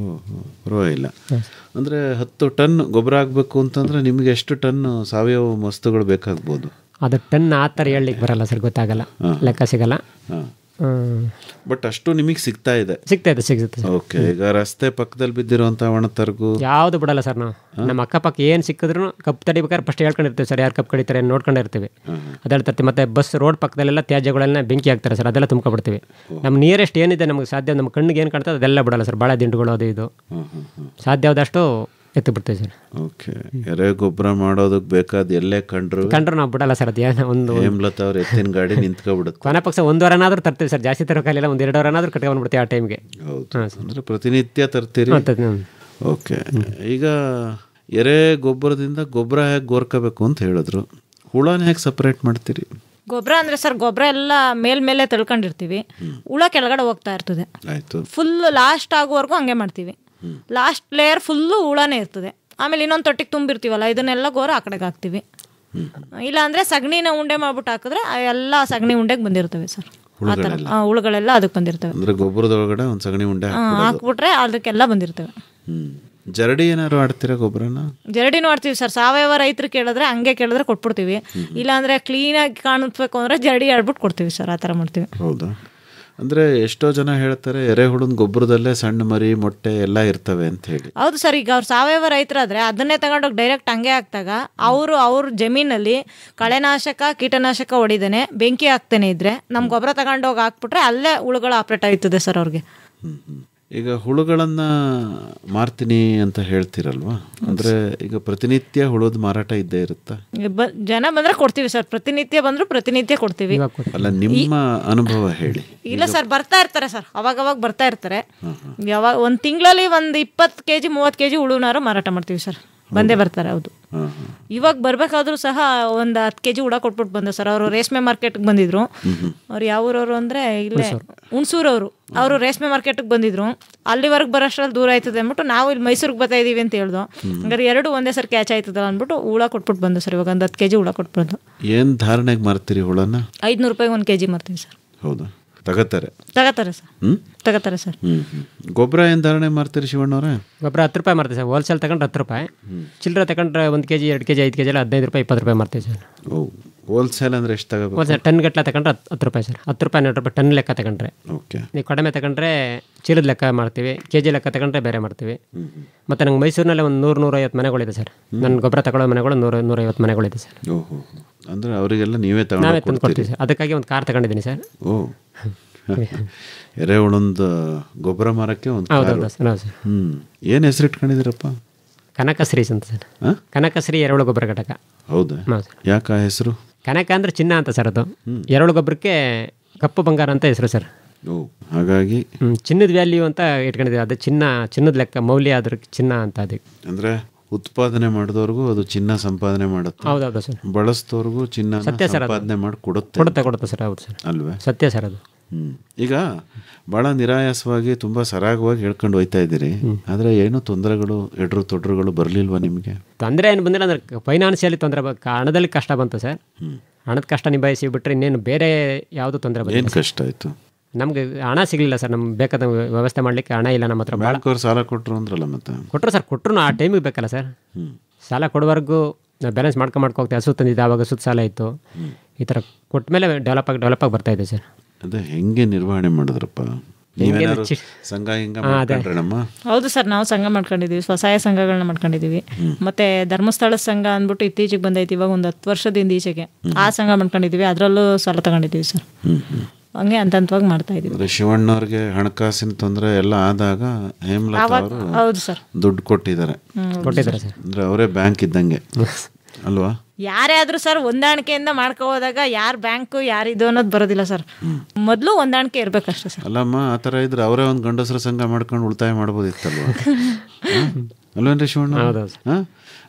[SPEAKER 4] ಪರವಾಗಿಲ್ಲ. ಅಂದರೆ 10 ಟನ್ ಗೊಬ್ಬರ ಆಗಬೇಕು ಅಂತಂದರೆ ನಿಮಗೆ ಎಷ್ಟು ಟನ್ ಸಾವಯವ ವಸ್ತುಗಳು ಬೇಕಾಗ್ಬೋದು?
[SPEAKER 6] ಅದು ಟನ್ ಆ ಥರ ಹೇಳಲಿಕ್ಕೆ ಬರಲ್ಲ ಸರ್, ಗೊತ್ತಾಗಲ್ಲ, ಲೆಕ್ಕ ಸಿಗಲ್ಲ.
[SPEAKER 4] ಬಟ್ ಅಷ್ಟು ನಿಮಗೆ ಸಿಗ್ತಾ ಇದೆ?
[SPEAKER 6] ಸಿಗುತ್ತೆ.
[SPEAKER 4] ಓಕೆ. ಈಗ ರಸ್ತೆ ಪಕ್ಕದಲ್ಲಿ ಬಿದ್ದಿರುವಂಥ ಒಣತರ್ಗು
[SPEAKER 6] ಯಾವುದು ಬಿಡಲ್ಲ ಸರ್. ನಾವು ನಮ್ಮ ಅಕ್ಕಪಕ್ಕ ಏನು ಸಿಕ್ಕಿದ್ರು ಕಪ್ ತಡಿಬೇಕಾದ್ರೆ ಫಸ್ಟ್ ಹೇಳ್ಕೊಂಡಿರ್ತೀವಿ ಸರ್, ಯಾರು ಕಪ್ ಕಡಿತಾರೆ ನೋಡ್ಕೊಂಡಿರ್ತೀವಿ, ಅದೆಲ್ಲ ತರ್ತೀವಿ. ಮತ್ತು ಬಸ್ ರೋಡ್ ಪಕ್ಕದಲ್ಲೆಲ್ಲ ತ್ಯಾಜ್ಯಗಳೆಲ್ಲ ಬೆಂಕಿ ಹಾಕ್ತಾರೆ ಸರ್, ಅದೆಲ್ಲ ತುಂಬ್ಕೊಬಿಡ್ತೀವಿ. ನಮ್ಮ ನಿಯರೆಸ್ಟ್ ಏನಿದೆ ನಮಗೆ ಸಾಧ್ಯ, ನಮ್ಮ ಕಣ್ಣಿಗೆ ಏನು ಕಾಣ್ತದೆ ಅದೆಲ್ಲ ಬಿಡಲ್ಲ ಸರ್. ಬಾಳೆ ದಿಂಡುಗಳು ಅದು ಇದು ಸಾಧ್ಯವಾದಷ್ಟು ಎತ್ತು ಬಿಡ್ತೀವಿ ಸರ್.
[SPEAKER 4] ಓಕೆ. ಎರೆ ಗೊಬ್ಬರ ಮಾಡೋದಕ್ಕೆ ಬೇಕಾದ ಎಲ್ಲೇ ಕಂಡ್ರು
[SPEAKER 6] ನಾವು ಬಿಡಲ್ಲ ಸರ್. ಅದು ಒಂದು
[SPEAKER 4] ಹೇಮಲತಾ ಅವ್ರ ಎತ್ತಿನ ಗಾಡಿ ನಿಂತ್ಕೊಬಿಡುತ್ತೆ.
[SPEAKER 6] ಕೊನೆ ಪಕ್ಷ 1 ವಾರನಾದ್ರೂ ತರ್ತೀವಿ ಸರ್, ಜಾಸ್ತಿ ತರೋಕಾಲಿಲ್ಲ, 1-2 ವಾರನಾದ್ರೂ ಕಟ್ಕೊಂಡ್ಬಿಡ್ತೀವಿ ಆ ಟೈಮ್ಗೆ.
[SPEAKER 4] ಹೌದು. ಅಂದರೆ ಪ್ರತಿನಿತ್ಯ ತರ್ತೀರಿ? ಓಕೆ. ಈಗ ಎರೆ ಗೊಬ್ಬರದಿಂದ ಗೊಬ್ಬರ ಹೇಗೆ ಗೋರ್ಕೋಬೇಕು ಅಂತ ಹೇಳಿದ್ರು, ಹುಳನ ಹೇಗೆ ಸಪ್ರೇಟ್ ಮಾಡ್ತೀರಿ?
[SPEAKER 5] ಗೊಬ್ಬರ ಅಂದರೆ ಸರ್, ಗೊಬ್ಬರ ಎಲ್ಲ ಮೇಲ್ಮೇಲೆ ತಳ್ಕೊಂಡಿರ್ತೀವಿ, ಹುಳ ಕೆಳಗಡೆ ಹೋಗ್ತಾ ಇರ್ತದೆ.
[SPEAKER 4] ಆಯಿತು.
[SPEAKER 5] ಫುಲ್ ಲಾಸ್ಟ್ ಆಗುವವರೆಗೂ ಹಂಗೆ ಮಾಡ್ತೀವಿ. ಲಾಸ್ಟ್ ಲೇಯರ್ ಫುಲ್ಲು ಹುಳನೇ ಇರ್ತದೆ. ಆಮೇಲೆ ಇನ್ನೊಂದು ತೊಟ್ಟಿಗೆ ತುಂಬಿರ್ತೀವಲ್ಲ, ಇದನ್ನೆಲ್ಲ ಗೋರ ಆ ಕಡೆಗೆ ಹಾಕ್ತೀವಿ. ಇಲ್ಲಾಂದರೆ ಸಗಣಿನ ಉಂಡೆ ಮಾಡ್ಬಿಟ್ಟು ಹಾಕಿದ್ರೆ ಎಲ್ಲ ಸಗಣಿ ಉಂಡೆಗೆ ಬಂದಿರ್ತವೆ ಸರ್. ಆ ಥರ ಹುಳುಗಳೆಲ್ಲ ಅದಕ್ಕೆ ಬಂದಿರ್ತವೆ.
[SPEAKER 4] ಅಂದರೆ ಗೊಬ್ಬರದೊಳಗಡೆ ಒಂದು ಸಗಣಿ ಉಂಡೆ
[SPEAKER 5] ಹಾಕ್ಬಿಟ್ರೆ ಅದಕ್ಕೆಲ್ಲ ಬಂದಿರ್ತವೆ.
[SPEAKER 4] ಜರಡಿ ಏನಾದ್ರು ಆಡ್ತೀರಾ ಗೊಬ್ಬರನ?
[SPEAKER 5] ಜರಡಿನೂ ಆಡ್ತೀವಿ ಸರ್. ಸಾವಯವ ರೈತರು ಕೇಳಿದ್ರೆ ಹಂಗೆ ಕೇಳಿದ್ರೆ ಕೊಟ್ಬಿಡ್ತೀವಿ. ಇಲ್ಲಾಂದರೆ ಕ್ಲೀನಾಗಿ ಕಾಣಿಸ್ಬೇಕು ಅಂದರೆ ಜರಡಿ ಆಡ್ಬಿಟ್ಟು ಕೊಡ್ತೀವಿ ಸರ್. ಆ ಥರ ಮಾಡ್ತೀವಿ.
[SPEAKER 4] ಹೌದಾ? ಅಂದರೆ ಎಷ್ಟೋ ಜನ ಹೇಳ್ತಾರೆ ಎರೆಹುಳದ ಗೊಬ್ಬರದಲ್ಲೇ ಸಣ್ಣ ಮರಿ ಮೊಟ್ಟೆ ಎಲ್ಲ ಇರ್ತವೆ ಅಂತ ಹೇಳಿ.
[SPEAKER 5] ಹೌದು ಸರ್. ಈಗ ಅವ್ರು ಸಾವಯವ ರೈತರಾದರೆ ಅದನ್ನೇ ತಗೊಂಡೋಗಿ ಡೈರೆಕ್ಟ್ ಹಂಗೆ ಹಾಕ್ದಾಗ ಅವ್ರ ಜಮೀನಲ್ಲಿ ಕಳೆನಾಶಕ ಕೀಟನಾಶಕ ಹೊಡಿದೇನೆ ಬೆಂಕಿ ಹಾಕ್ತೇನೆ ಇದ್ರೆ ನಮ್ಮ ಗೊಬ್ಬರ ತಗೊಂಡೋಗಿ ಹಾಕ್ಬಿಟ್ರೆ ಅಲ್ಲೇ ಹುಳುಗಳು ಆಪ್ರೇಟ್ ಆಯ್ತದೆ ಸರ್ ಅವ್ರಿಗೆ.
[SPEAKER 4] ಈಗ ಹುಳುಗಳನ್ನು ಮಾರ್ತೀನಿ ಅಂತ ಹೇಳ್ತೀರಲ್ವಾ, ಅಂದರೆ ಈಗ ಪ್ರತಿನಿತ್ಯ ಹುಳದ ಮಾರಾಟ ಇದ್ದೇ ಇರುತ್ತಾ?
[SPEAKER 5] ಜನ ಬಂದರೆ ಕೊಡ್ತೀವಿ ಸರ್. ಪ್ರತಿನಿತ್ಯ ಬಂದರೂ ಪ್ರತಿನಿತ್ಯ ಕೊಡ್ತೀವಿ.
[SPEAKER 4] ಅಲ್ಲ, ನಿಮ್ಮ ಅನುಭವ ಹೇಳಿ.
[SPEAKER 5] ಇಲ್ಲ ಸರ್, ಬರ್ತಾ ಇರ್ತಾರೆ ಸರ್, ಅವಾಗವಾಗ ಬರ್ತಾ ಇರ್ತಾರೆ. ಯಾವಾಗ ಒಂದು ತಿಂಗಳಲ್ಲಿ ಒಂದು 20 kg 30 kg ಹುಳುನಾರು ಮಾರಾಟ ಮಾಡ್ತೀವಿ ಸರ್. ಬಂದೇ ಬರ್ತಾರೆ. ಹೌದು. ಇವಾಗ ಬರ್ಬೇಕಾದ್ರೂ ಸಹ ಒಂದು 10 kg ಹುಳ ಕೊಟ್ಬಿಟ್ಟು ಬಂದ ಸರ್. ಅವರು ರೇಷ್ಮೆ ಮಾರ್ಕೆಟ್ಗೆ ಬಂದಿದ್ರು. ಅವ್ರು ಯಾವ ಊರವರು ಅಂದರೆ ಇಲ್ಲೇ ಹುಣಸೂರವರು. ಅವರು ರೇಷ್ಮೆ ಮಾರ್ಕೆಟ್ಗೆ ಬಂದಿದ್ರು. ಅಲ್ಲಿವರೆಗೆ ಬರೋಷ್ಟ್ರಲ್ಲಿ ದೂರ ಆಯ್ತದೆ ಅಂದ್ಬಿಟ್ಟು ನಾವು ಇಲ್ಲಿ ಮೈಸೂರಿಗೆ ಬರ್ತಾ ಇದೀವಿ ಅಂತ ಹೇಳ್ದು. ಹಂಗಾರೆ 2 ಒಂದೇ ಸರ್ ಕ್ಯಾಚ್ ಆಯ್ತದಲ್ಲ ಅಂದ್ಬಿಟ್ಟು ಹುಳ ಕೊಟ್ಬಿಟ್ಟು ಬಂದು ಸರ್. ಇವಾಗ ಒಂದು 10 kg ಹುಳ ಕೊಟ್ಬಿಟ್ಟು.
[SPEAKER 4] ಏನು ಧಾರಣೆಗೆ ಮಾರ್ತೀರಿ ಹುಳನ?
[SPEAKER 5] 500 ರೂಪಾಯಿಗೆ 1 kg ಮಾರ್ತೀವಿ ಸರ್.
[SPEAKER 4] ಹೌದಾ? ತಗೋತಾರೆ
[SPEAKER 5] ಸರ್. ತಗೋತಾರೆ ಸರ್.
[SPEAKER 4] ಗೊಬ್ಬರ ಏನು ಧಾರಣೆ ಮಾಡ್ತೀರಿ ಶಿವಣ್ಣವ್ರೆ?
[SPEAKER 6] ಗೊಬ್ಬರ 10 ರೂಪಾಯಿ ಮಾಡ್ತೀವಿ ಸರ್. ಹೋಲ್ಸೇಲ್ ತಗೊಂಡ್ರೆ 10 ರೂಪಾಯಿ, ಚಿಲ್ಲರೆ ತಗೊಂಡ್ರೆ 1 kg 2 kg 5 kg ಎಲ್ಲ 15 ರೂಪಾಯಿ 20 ರೂಪಾಯಿ ಮಾಡ್ತೀವಿ ಸರ್.
[SPEAKER 4] ಹೋಲ್ಸೇಲ್ ಅಂದರೆ ಎಷ್ಟು ತಗೋಬೇಕು?
[SPEAKER 6] ಹೋಲ್ಸೇಲ್ ಟನ್ ಗಟ್ಟಲೆ ತಗೊಂಡ್ರೆ 10 ರೂಪಾಯಿ ಸರ್. 10 ರೂಪಾಯಿ 10 ರೂಪಾಯಿ ಟನ್ ಲೆಕ್ಕ ತಗೊಂಡ್ರೆ.
[SPEAKER 4] ಓಕೆ.
[SPEAKER 6] ನೀವು ಕಡಿಮೆ ತಗೊಂಡ್ರೆ ಚೀಲದ ಲೆಕ್ಕ ಮಾಡ್ತೀವಿ, KG ಲೆಕ್ಕ ತಗೊಂಡ್ರೆ ಬೇರೆ ಮಾಡ್ತೀವಿ. ಮತ್ತು ನಂಗೆ ಮೈಸೂರಿನಲ್ಲಿ ಒಂದು 100-150 ಮನೆಗಳಿದೆ ಸರ್. ನನ್ನ ಗೊಬ್ಬರ ತಗೊಳ್ಳೋ ಮನೆಗಳು 100-150 ಮನೆಗಳಿದೆ ಸರ್.
[SPEAKER 4] ಓಹೋ. ಅಂದರೆ ಅವರಿಗೆಲ್ಲ ನಾವೇ ತಂದು ಕೊಡ್ತೀವಿ
[SPEAKER 6] ಸರ್. ಅದಕ್ಕಾಗಿ ಒಂದು ಕಾರ್ ತಗೊಂಡಿದ್ದೀನಿ ಸರ್.
[SPEAKER 4] ಎರೆಹುಳಂದು ಗೊಬ್ಬರ ಮಾರಕ್ಕೆ ಒಂದು
[SPEAKER 6] ಹೌದು ಸರ್ ಹೌದು ಸರ್.
[SPEAKER 4] ಏನು ಹೆಸರು ಇಟ್ಕೊಂಡಿದ್ದೀರಪ್ಪ?
[SPEAKER 6] ಕನಕಶ್ರೀ ಅಂತ ಸರ್. ಕನಕಶ್ರೀ ಎರೆಹುಳು ಗೊಬ್ಬರ ಘಟಕ.
[SPEAKER 4] ಹೌದಾ?
[SPEAKER 6] ಹೌದು ಸರ್.
[SPEAKER 4] ಯಾಕೆ ಆ ಹೆಸರು?
[SPEAKER 6] ಕನಕ ಅಂದರೆ ಚಿನ್ನ ಅಂತ ಸರ್, ಅದು ಎರೆಹುಳು ಗೊಬ್ಬರಕ್ಕೆ ಕಪ್ಪು ಬಂಗಾರ ಅಂತ ಹೆಸರು ಸರ್.
[SPEAKER 4] ಓ, ಹಾಗಾಗಿ
[SPEAKER 6] ಚಿನ್ನದ ವ್ಯಾಲ್ಯೂ ಅಂತ ಇಟ್ಕೊಂಡಿದ್ದೀವಿ. ಅದು ಚಿನ್ನದ ಲೆಕ್ಕ ಮೌಲ್ಯ ಅದ್ರ ಚಿನ್ನ ಅಂತ ಅದಕ್ಕೆ.
[SPEAKER 4] ಅಂದರೆ ಉತ್ಪಾದನೆ ಮಾಡಿದವ್ರಿಗೂ ಅದು ಚಿನ್ನ ಸಂಪಾದನೆ ಮಾಡುತ್ತೆ.
[SPEAKER 6] ಹೌದೌದು ಸರ್.
[SPEAKER 4] ಬಳಸಿದವ್ರಿಗೂ ಚಿನ್ನ ಸಂಪಾದನೆ ಮಾಡಿ
[SPEAKER 6] ಕೊಡುತ್ತೆ ಸರ್. ಹೌದು ಸರ್,
[SPEAKER 4] ಅಲ್ವೇ?
[SPEAKER 6] ಸತ್ಯ ಸರ್ ಅದು.
[SPEAKER 4] ಈಗ ಭಾಳ ನಿರಾಯಾಸವಾಗಿ ತುಂಬ ಸರಾಗವಾಗಿ ಹೇಳ್ಕೊಂಡು ಹೋಯ್ತಾ ಇದ್ದೀರಿ, ಆದರೆ ಏನು ತೊಂದರೆಗಳು ಎಡ್ರು ತೊಡ್ರುಗಳು ಬರಲಿಲ್ವಾ ನಿಮಗೆ?
[SPEAKER 6] ತೊಂದರೆ ಏನು ಬಂದಿಲ್ಲ ಅಂದರೆ ಫೈನಾನ್ಷಿಯಲಿ ತೊಂದರೆ, ಹಣದಲ್ಲಿ ಕಷ್ಟ ಬಂತು ಸರ್. ಹಣದ ಕಷ್ಟ ನಿಭಾಯಿಸಿ ಬಿಟ್ಟರೆ ಇನ್ನೇನು ಬೇರೆ ಯಾವುದೂ ತೊಂದರೆ ಬಂದಿಲ್ಲ.
[SPEAKER 4] ಏನು ಕಷ್ಟ ಆಯಿತು?
[SPEAKER 6] ನಮಗೆ ಹಣ ಸಿಗಲಿಲ್ಲ ಸರ್. ನಮ್ಗೆ ಬೇಕಾದ ವ್ಯವಸ್ಥೆ ಮಾಡಲಿಕ್ಕೆ ಹಣ ಇಲ್ಲ ನಮ್ಮ ಹತ್ರ.
[SPEAKER 4] ಬ್ಯಾಂಕವ್ರು ಸಾಲ ಕೊಟ್ಟರು ಅಂದ್ರಲ್ಲ, ಮತ್ತೆ
[SPEAKER 6] ಕೊಟ್ಟರು ಸರ್. ಕೊಟ್ಟರು ಆ ಟೈಮಿಗೆ ಬೇಕಲ್ಲ ಸರ್. ಸಾಲ ಕೊಡುವವರೆಗೂ ನಾವು ಬ್ಯಾಲೆನ್ಸ್ ಹೋಗ್ತೀವಿ. ಹಸು ತಂದಿದ್ದು ಆವಾಗ ಸುತ್ತ ಸಾಲ ಇತ್ತು. ಈ ಥರ ಕೊಟ್ಟ ಮೇಲೆ ಡೆವಲಪ್ ಆಗಿ ಬರ್ತಾ ಇದೆ ಸರ್.
[SPEAKER 4] ಅದೇ ಹೆಂಗೆ ನಿರ್ವಹಣೆ ಮಾಡಿದ್ರಪ್ಪ? ಸಂಘ ಹಿಂಗ ಮಾಡ್ಕೊಂಡ್ರಮ್ಮ?
[SPEAKER 5] ಹೌದು ಸರ್, ನಾವು ಸಂಘ ಮಾಡ್ಕೊಂಡಿದ್ದೀವಿ, ಸ್ವಸಹಾಯ ಸಂಘಗಳನ್ನ ಮಾಡ್ಕೊಂಡಿದ್ದೀವಿ. ಮತ್ತೆ ಧರ್ಮಸ್ಥಳ ಸಂಘ ಅಂದ್ಬಿಟ್ಟು ಇತ್ತೀಚೆಗೆ ಬಂದೈತಿ, ಇವಾಗ ಒಂದು 10 ವರ್ಷದಿಂದ ಈಚೆಗೆ ಆ ಸಂಘ ಮಾಡ್ಕೊಂಡಿದ್ದೀವಿ. ಅದರಲ್ಲೂ ಸಾಲ ತಗೊಂಡಿದ್ದೀವಿ ಸರ್. ಹಂಗೆ ಹಂತವಾಗಿ ಮಾಡ್ತಾ ಇದೀವಿ.
[SPEAKER 4] ಶಿವಣ್ಣವ್ರಿಗೆ ಹಣಕಾಸಿನ ತೊಂದರೆ ಎಲ್ಲ ಆದಾಗ ಹೇಮಲತಾ ಅವರು
[SPEAKER 5] ಹೌದು ಸರ್
[SPEAKER 4] ದುಡ್ಡು ಕೊಟ್ಟಿದ್ದಾರೆ
[SPEAKER 6] ಸರ್.
[SPEAKER 4] ಅಂದ್ರೆ ಅವರೇ ಬ್ಯಾಂಕ್ ಇದ್ದಂಗೆ ಅಲ್ವಾ?
[SPEAKER 5] ಯಾರೇ ಆದ್ರೂ ಸರ್ ಹೊಂದಾಣಿಕೆಯಿಂದ ಮಾಡ್ಕೊ ಹೋದಾಗ ಯಾರು ಬ್ಯಾಂಕು ಯಾರಿದು ಅನ್ನೋದು ಬರೋದಿಲ್ಲ ಸರ್. ಮೊದಲು ಹೊಂದಾಣಿಕೆ ಇರ್ಬೇಕಷ್ಟೇ ಸರ್.
[SPEAKER 4] ಅಲ್ಲಮ್ಮ, ಆ ಥರ ಇದ್ರೆ ಅವರೇ ಒಂದು ಗಂಡಸರ ಸಂಘ ಮಾಡ್ಕೊಂಡು ಉಳಿತಾಯ ಮಾಡ್ಬೋದಿತ್ತಲ್ವ? ಅಲ್ವೇನ್ರಿ ಶಿವಣ್ಣ?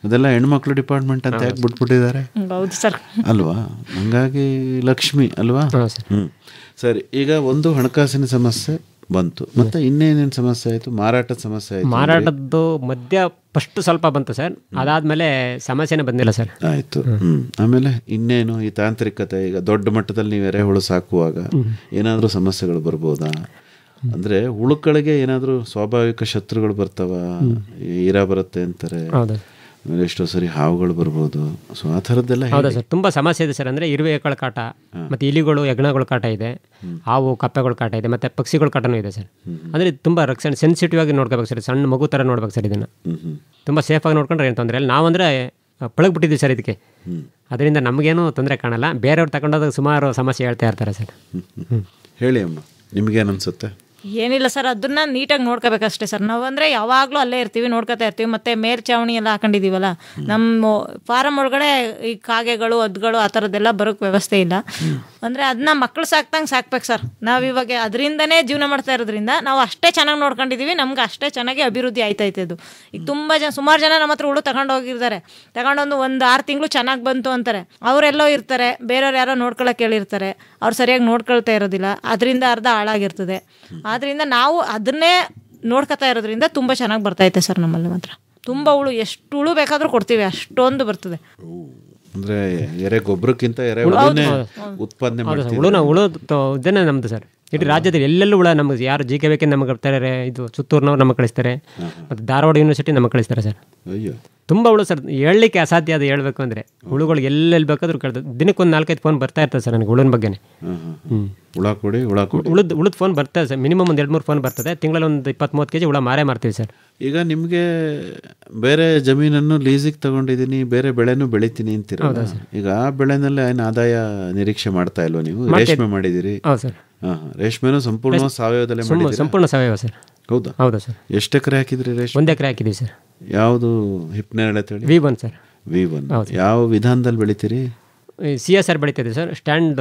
[SPEAKER 4] ಅದೆಲ್ಲ ಹೆಣ್ಮಕ್ಳು ಡಿಪಾರ್ಟ್ಮೆಂಟ್ ಅಂತ ಯಾಕೆ ಬಿಟ್ಬಿಟ್ಟಿದ್ದಾರೆ?
[SPEAKER 5] ಹೌದು ಸರ್
[SPEAKER 4] ಅಲ್ವಾ? ಹಂಗಾಗಿ ಲಕ್ಷ್ಮಿ ಅಲ್ವಾ? ಸರಿ, ಈಗ ಒಂದು ಹಣಕಾಸಿನ ಸಮಸ್ಯೆ ಬಂತು, ಮತ್ತೆ ಇನ್ನೇನೇನು ಸಮಸ್ಯೆ ಆಯಿತು? ಮಾರಾಟದ ಸಮಸ್ಯೆ ಆಯಿತು.
[SPEAKER 6] ಮಾರಾಟದ್ದು ಮಧ್ಯ ಫಸ್ಟ್ ಸ್ವಲ್ಪ ಬಂತು ಸರ್. ಅದಾದ್ಮೇಲೆ ಸಮಸ್ಯೆನೇ ಬಂದಿಲ್ಲ ಸರ್.
[SPEAKER 4] ಆಯಿತು. ಆಮೇಲೆ ಇನ್ನೇನು ಈ ತಾಂತ್ರಿಕತೆ? ಈಗ ದೊಡ್ಡ ಮಟ್ಟದಲ್ಲಿ ನೀವು ಎರೆಹುಳು ಸಾಕುವಾಗ ಏನಾದರೂ ಸಮಸ್ಯೆಗಳು ಬರ್ಬೋದಾ? ಅಂದರೆ ಹುಳುಗಳಿಗೆ ಏನಾದರೂ ಸ್ವಾಭಾವಿಕ ಶತ್ರುಗಳು ಬರ್ತಾವ? ಈರ ಬರುತ್ತೆ ಅಂತಾರೆ, ಆಮೇಲೆ ಎಷ್ಟೋ ಸರಿ ಹಾವುಗಳು ಬರ್ಬೋದು. ಸೊ ಆ ಥರದ್ದೆಲ್ಲ
[SPEAKER 6] ಹೌದಾ ಸರ್? ತುಂಬ ಸಮಸ್ಯೆ ಇದೆ ಸರ್. ಅಂದರೆ ಇರುವೆಗಳ ಕಾಟ, ಮತ್ತು ಇಲಿಗಳು ಹೆಗ್ಣಗಳ ಕಾಟ ಇದೆ, ಹಾವು ಕಪ್ಪೆಗಳ ಕಾಟ ಇದೆ, ಮತ್ತು ಪಕ್ಷಿಗಳ ಕಾಟನೂ ಇದೆ ಸರ್. ಅಂದರೆ ತುಂಬ ರಕ್ಷಣೆ ಸೆನ್ಸಿಟಿವ್ ಆಗಿ ನೋಡ್ಕೋಬೇಕು ಸರ್. ಸಣ್ಣ ಮಗು ಥರ ನೋಡ್ಬೇಕು ಸರ್. ಇದನ್ನು ತುಂಬ ಸೇಫಾಗಿ ನೋಡ್ಕೊಂಡ್ರೆ ಏನು ತೊಂದರೆ ಇಲ್ಲ. ನಾವಂದರೆ ಪಳಗ್ಬಿಟ್ಟಿದ್ದೀವಿ ಸರ್ ಇದಕ್ಕೆ. ಅದರಿಂದ ನಮಗೇನು ತೊಂದರೆ ಕಾಣಲ್ಲ. ಬೇರೆಯವ್ರು ತಗೊಂಡೋದಾಗ ಸುಮಾರು ಸಮಸ್ಯೆ ಹೇಳ್ತಾ ಇರ್ತಾರೆ ಸರ್.
[SPEAKER 4] ಹೇಳಿ ಅಮ್ಮ, ನಿಮಗೇನು ಅನಿಸುತ್ತೆ?
[SPEAKER 5] ಏನಿಲ್ಲ ಸರ್, ಅದನ್ನ ನೀಟಾಗಿ ನೋಡ್ಕೋಬೇಕಷ್ಟೇ ಸರ್. ನಾವು ಅಂದರೆ ಯಾವಾಗಲೂ ಅಲ್ಲೇ ಇರ್ತೀವಿ, ನೋಡ್ಕೊತಾ ಇರ್ತೀವಿ. ಮತ್ತು ಮೇಲ್ಚಾವಣಿ ಎಲ್ಲ ಹಾಕೊಂಡಿದ್ದೀವಲ್ಲ, ನಮ್ಮ ಫಾರಮ್ ಒಳಗಡೆ ಈ ಕಾಗೆಗಳು ಹದ್ದುಗಳು ಆ ಥರದ್ದೆಲ್ಲ ಬರೋಕ್ಕೆ ವ್ಯವಸ್ಥೆ ಇಲ್ಲ. ಅಂದರೆ ಅದನ್ನ ಮಕ್ಕಳು ಸಾಕ್ತಂಗೆ ಸಾಕ್ಬೇಕು ಸರ್. ನಾವು ಇವಾಗ ಅದರಿಂದನೇ ಜೀವನ ಮಾಡ್ತಾ ಇರೋದ್ರಿಂದ ನಾವು ಅಷ್ಟೇ ಚೆನ್ನಾಗಿ ನೋಡ್ಕೊಂಡಿದ್ದೀವಿ. ನಮ್ಗೆ ಅಷ್ಟೇ ಚೆನ್ನಾಗಿ ಅಭಿವೃದ್ಧಿ ಆಯ್ತೈತೆ ಅದು. ಈಗ ಸುಮಾರು ಜನ ನಮ್ಮ ಹತ್ರ ಹುಳು ತಗೊಂಡು ಹೋಗಿರ್ತಾರೆ. ತಗೊಂಡೊಂದು 6 ತಿಂಗಳು ಚೆನ್ನಾಗಿ ಬಂತು ಅಂತಾರೆ. ಅವರೆಲ್ಲೋ ಇರ್ತಾರೆ, ಬೇರೆಯವ್ರು ಯಾರೋ ನೋಡ್ಕೊಳ್ಳೋಕೆ ಹೇಳಿರ್ತಾರೆ, ಅವ್ರು ಸರಿಯಾಗಿ ನೋಡ್ಕೊಳ್ತಾ ಇರೋದಿಲ್ಲ. ಅದರಿಂದ ಅರ್ಧ ಹಾಳಾಗಿರ್ತದೆ. ಆದ್ದರಿಂದ ನಾವು ಅದನ್ನೇ ನೋಡ್ಕೊತಾ ಇರೋದ್ರಿಂದ ತುಂಬ ಚೆನ್ನಾಗಿ ಬರ್ತೈತೆ ಸರ್. ನಮ್ಮಲ್ಲಿ ಮಾತ್ರ ತುಂಬ ಹುಳು, ಎಷ್ಟು ಹುಳು ಬೇಕಾದರೂ ಕೊಡ್ತೀವಿ, ಅಷ್ಟೊಂದು ಬರ್ತದೆ.
[SPEAKER 4] ಅಂದರೆ ಎರೆ ಗೊಬ್ಬರಕ್ಕಿಂತ ಎರೆ ಉತ್ಪಾದನೆ
[SPEAKER 6] ಹುಳು ಇದನ್ನೇ ನಮ್ಮದು ಸರ್. ಇಡೀ ರಾಜ್ಯದಲ್ಲಿ ಎಲ್ಲೆಲ್ಲೂ ಹುಳ ನಮಗೆ ಯಾರು ಜಿ ಕೆ ಬೇಕೆಂದು ನಮಗೆ ಬರ್ತಾರೆ. ಇದು ಸುತ್ತೂರಿನವ್ರು ನಮಗೆ ಕಳಿಸ್ತಾರೆ, ಮತ್ತು ಧಾರವಾಡ ಯೂನಿವರ್ಸಿಟಿ ನಮಗೆ ಕಳಿಸ್ತಾರೆ ಸರ್. ತುಂಬ ಹುಳು ಸರ್, ಹೇಳಲಿಕ್ಕೆ ಅಸಾಧ್ಯ. ಅದು ಹೇಳ್ಬೇಕು ಅಂದರೆ ಹುಳುಗಳು ಎಲ್ಲೆಲ್ಲಿ ಬೇಕಾದ್ರೂ ಕೇಳ್ತದೆ. ದಿನಕ್ಕೆ ಒಂದು 4-5 ಫೋನ್ ಬರ್ತಾ ಇರ್ತದೆ ಸರ್ ನನಗೆ ಹುಳುನ ಬಗ್ಗೆನೇ. ಉಳಿದ ಫೋನ್ ಬರ್ತದೆ ಸರ್. ಮಿನಿಮಮ್ ಒಂದು 2-3 ಫೋನ್ ಬರ್ತದೆ. ತಿಂಗಳಲ್ಲಿ ಒಂದು 20-30 kg ಹುಳ ಮಾರೇ ಮಾಡ್ತೀವಿ ಸರ್. ಈಗ
[SPEAKER 4] ನಿಮಗೆ ಬೇರೆ ಜಮೀನನ್ನು ಲೀಸಿಗೆ ತಗೊಂಡಿದ್ದೀನಿ, ಬೇರೆ ಬೆಳೆನೂ ಬೆಳಿತೀನಿ ಅಂತೀರ. ಈಗ ಆ ಬೆಳೆನಲ್ಲಿ ಏನು ಆದಾಯ ನಿರೀಕ್ಷೆ ಮಾಡ್ತಾ ಇಲ್ವ ನೀವು? ರೇಷ್ಮೆ ಮಾಡಿದ್ದೀರಿ?
[SPEAKER 6] ಹೌದು ಸರ್.
[SPEAKER 4] ರೇಷ್ಮೆನೂ ಸಂಪೂರ್ಣ ಸಾವಯವದಲ್ಲೇ ಮಾಡಿದ್ದೀರಿ?
[SPEAKER 6] ಸಂಪೂರ್ಣ ಸಾವಯವ ಸರ್.
[SPEAKER 4] ಹೌದಾ?
[SPEAKER 6] ಹೌದಾ ಸರ್.
[SPEAKER 4] ಎಷ್ಟು ಎಕರೆ ಹಾಕಿದ್ರಿ ರೇಷ್ಮೆ?
[SPEAKER 6] 1 ಎಕರೆ ಹಾಕಿದ್ದೀವಿ ಸರ್.
[SPEAKER 4] ಯಾವುದು ಹಿಪ್ನೇರಳೆ ತಳಿ?
[SPEAKER 6] V1 sir.
[SPEAKER 4] V1 ಯಾವ ವಿಧಾನದಲ್ಲಿ ಬೆಳಿತೀರಿ?
[SPEAKER 6] CSR ಬೆಳಿತಿದೆ ಸರ್. ಸ್ಟ್ಯಾಂಡ್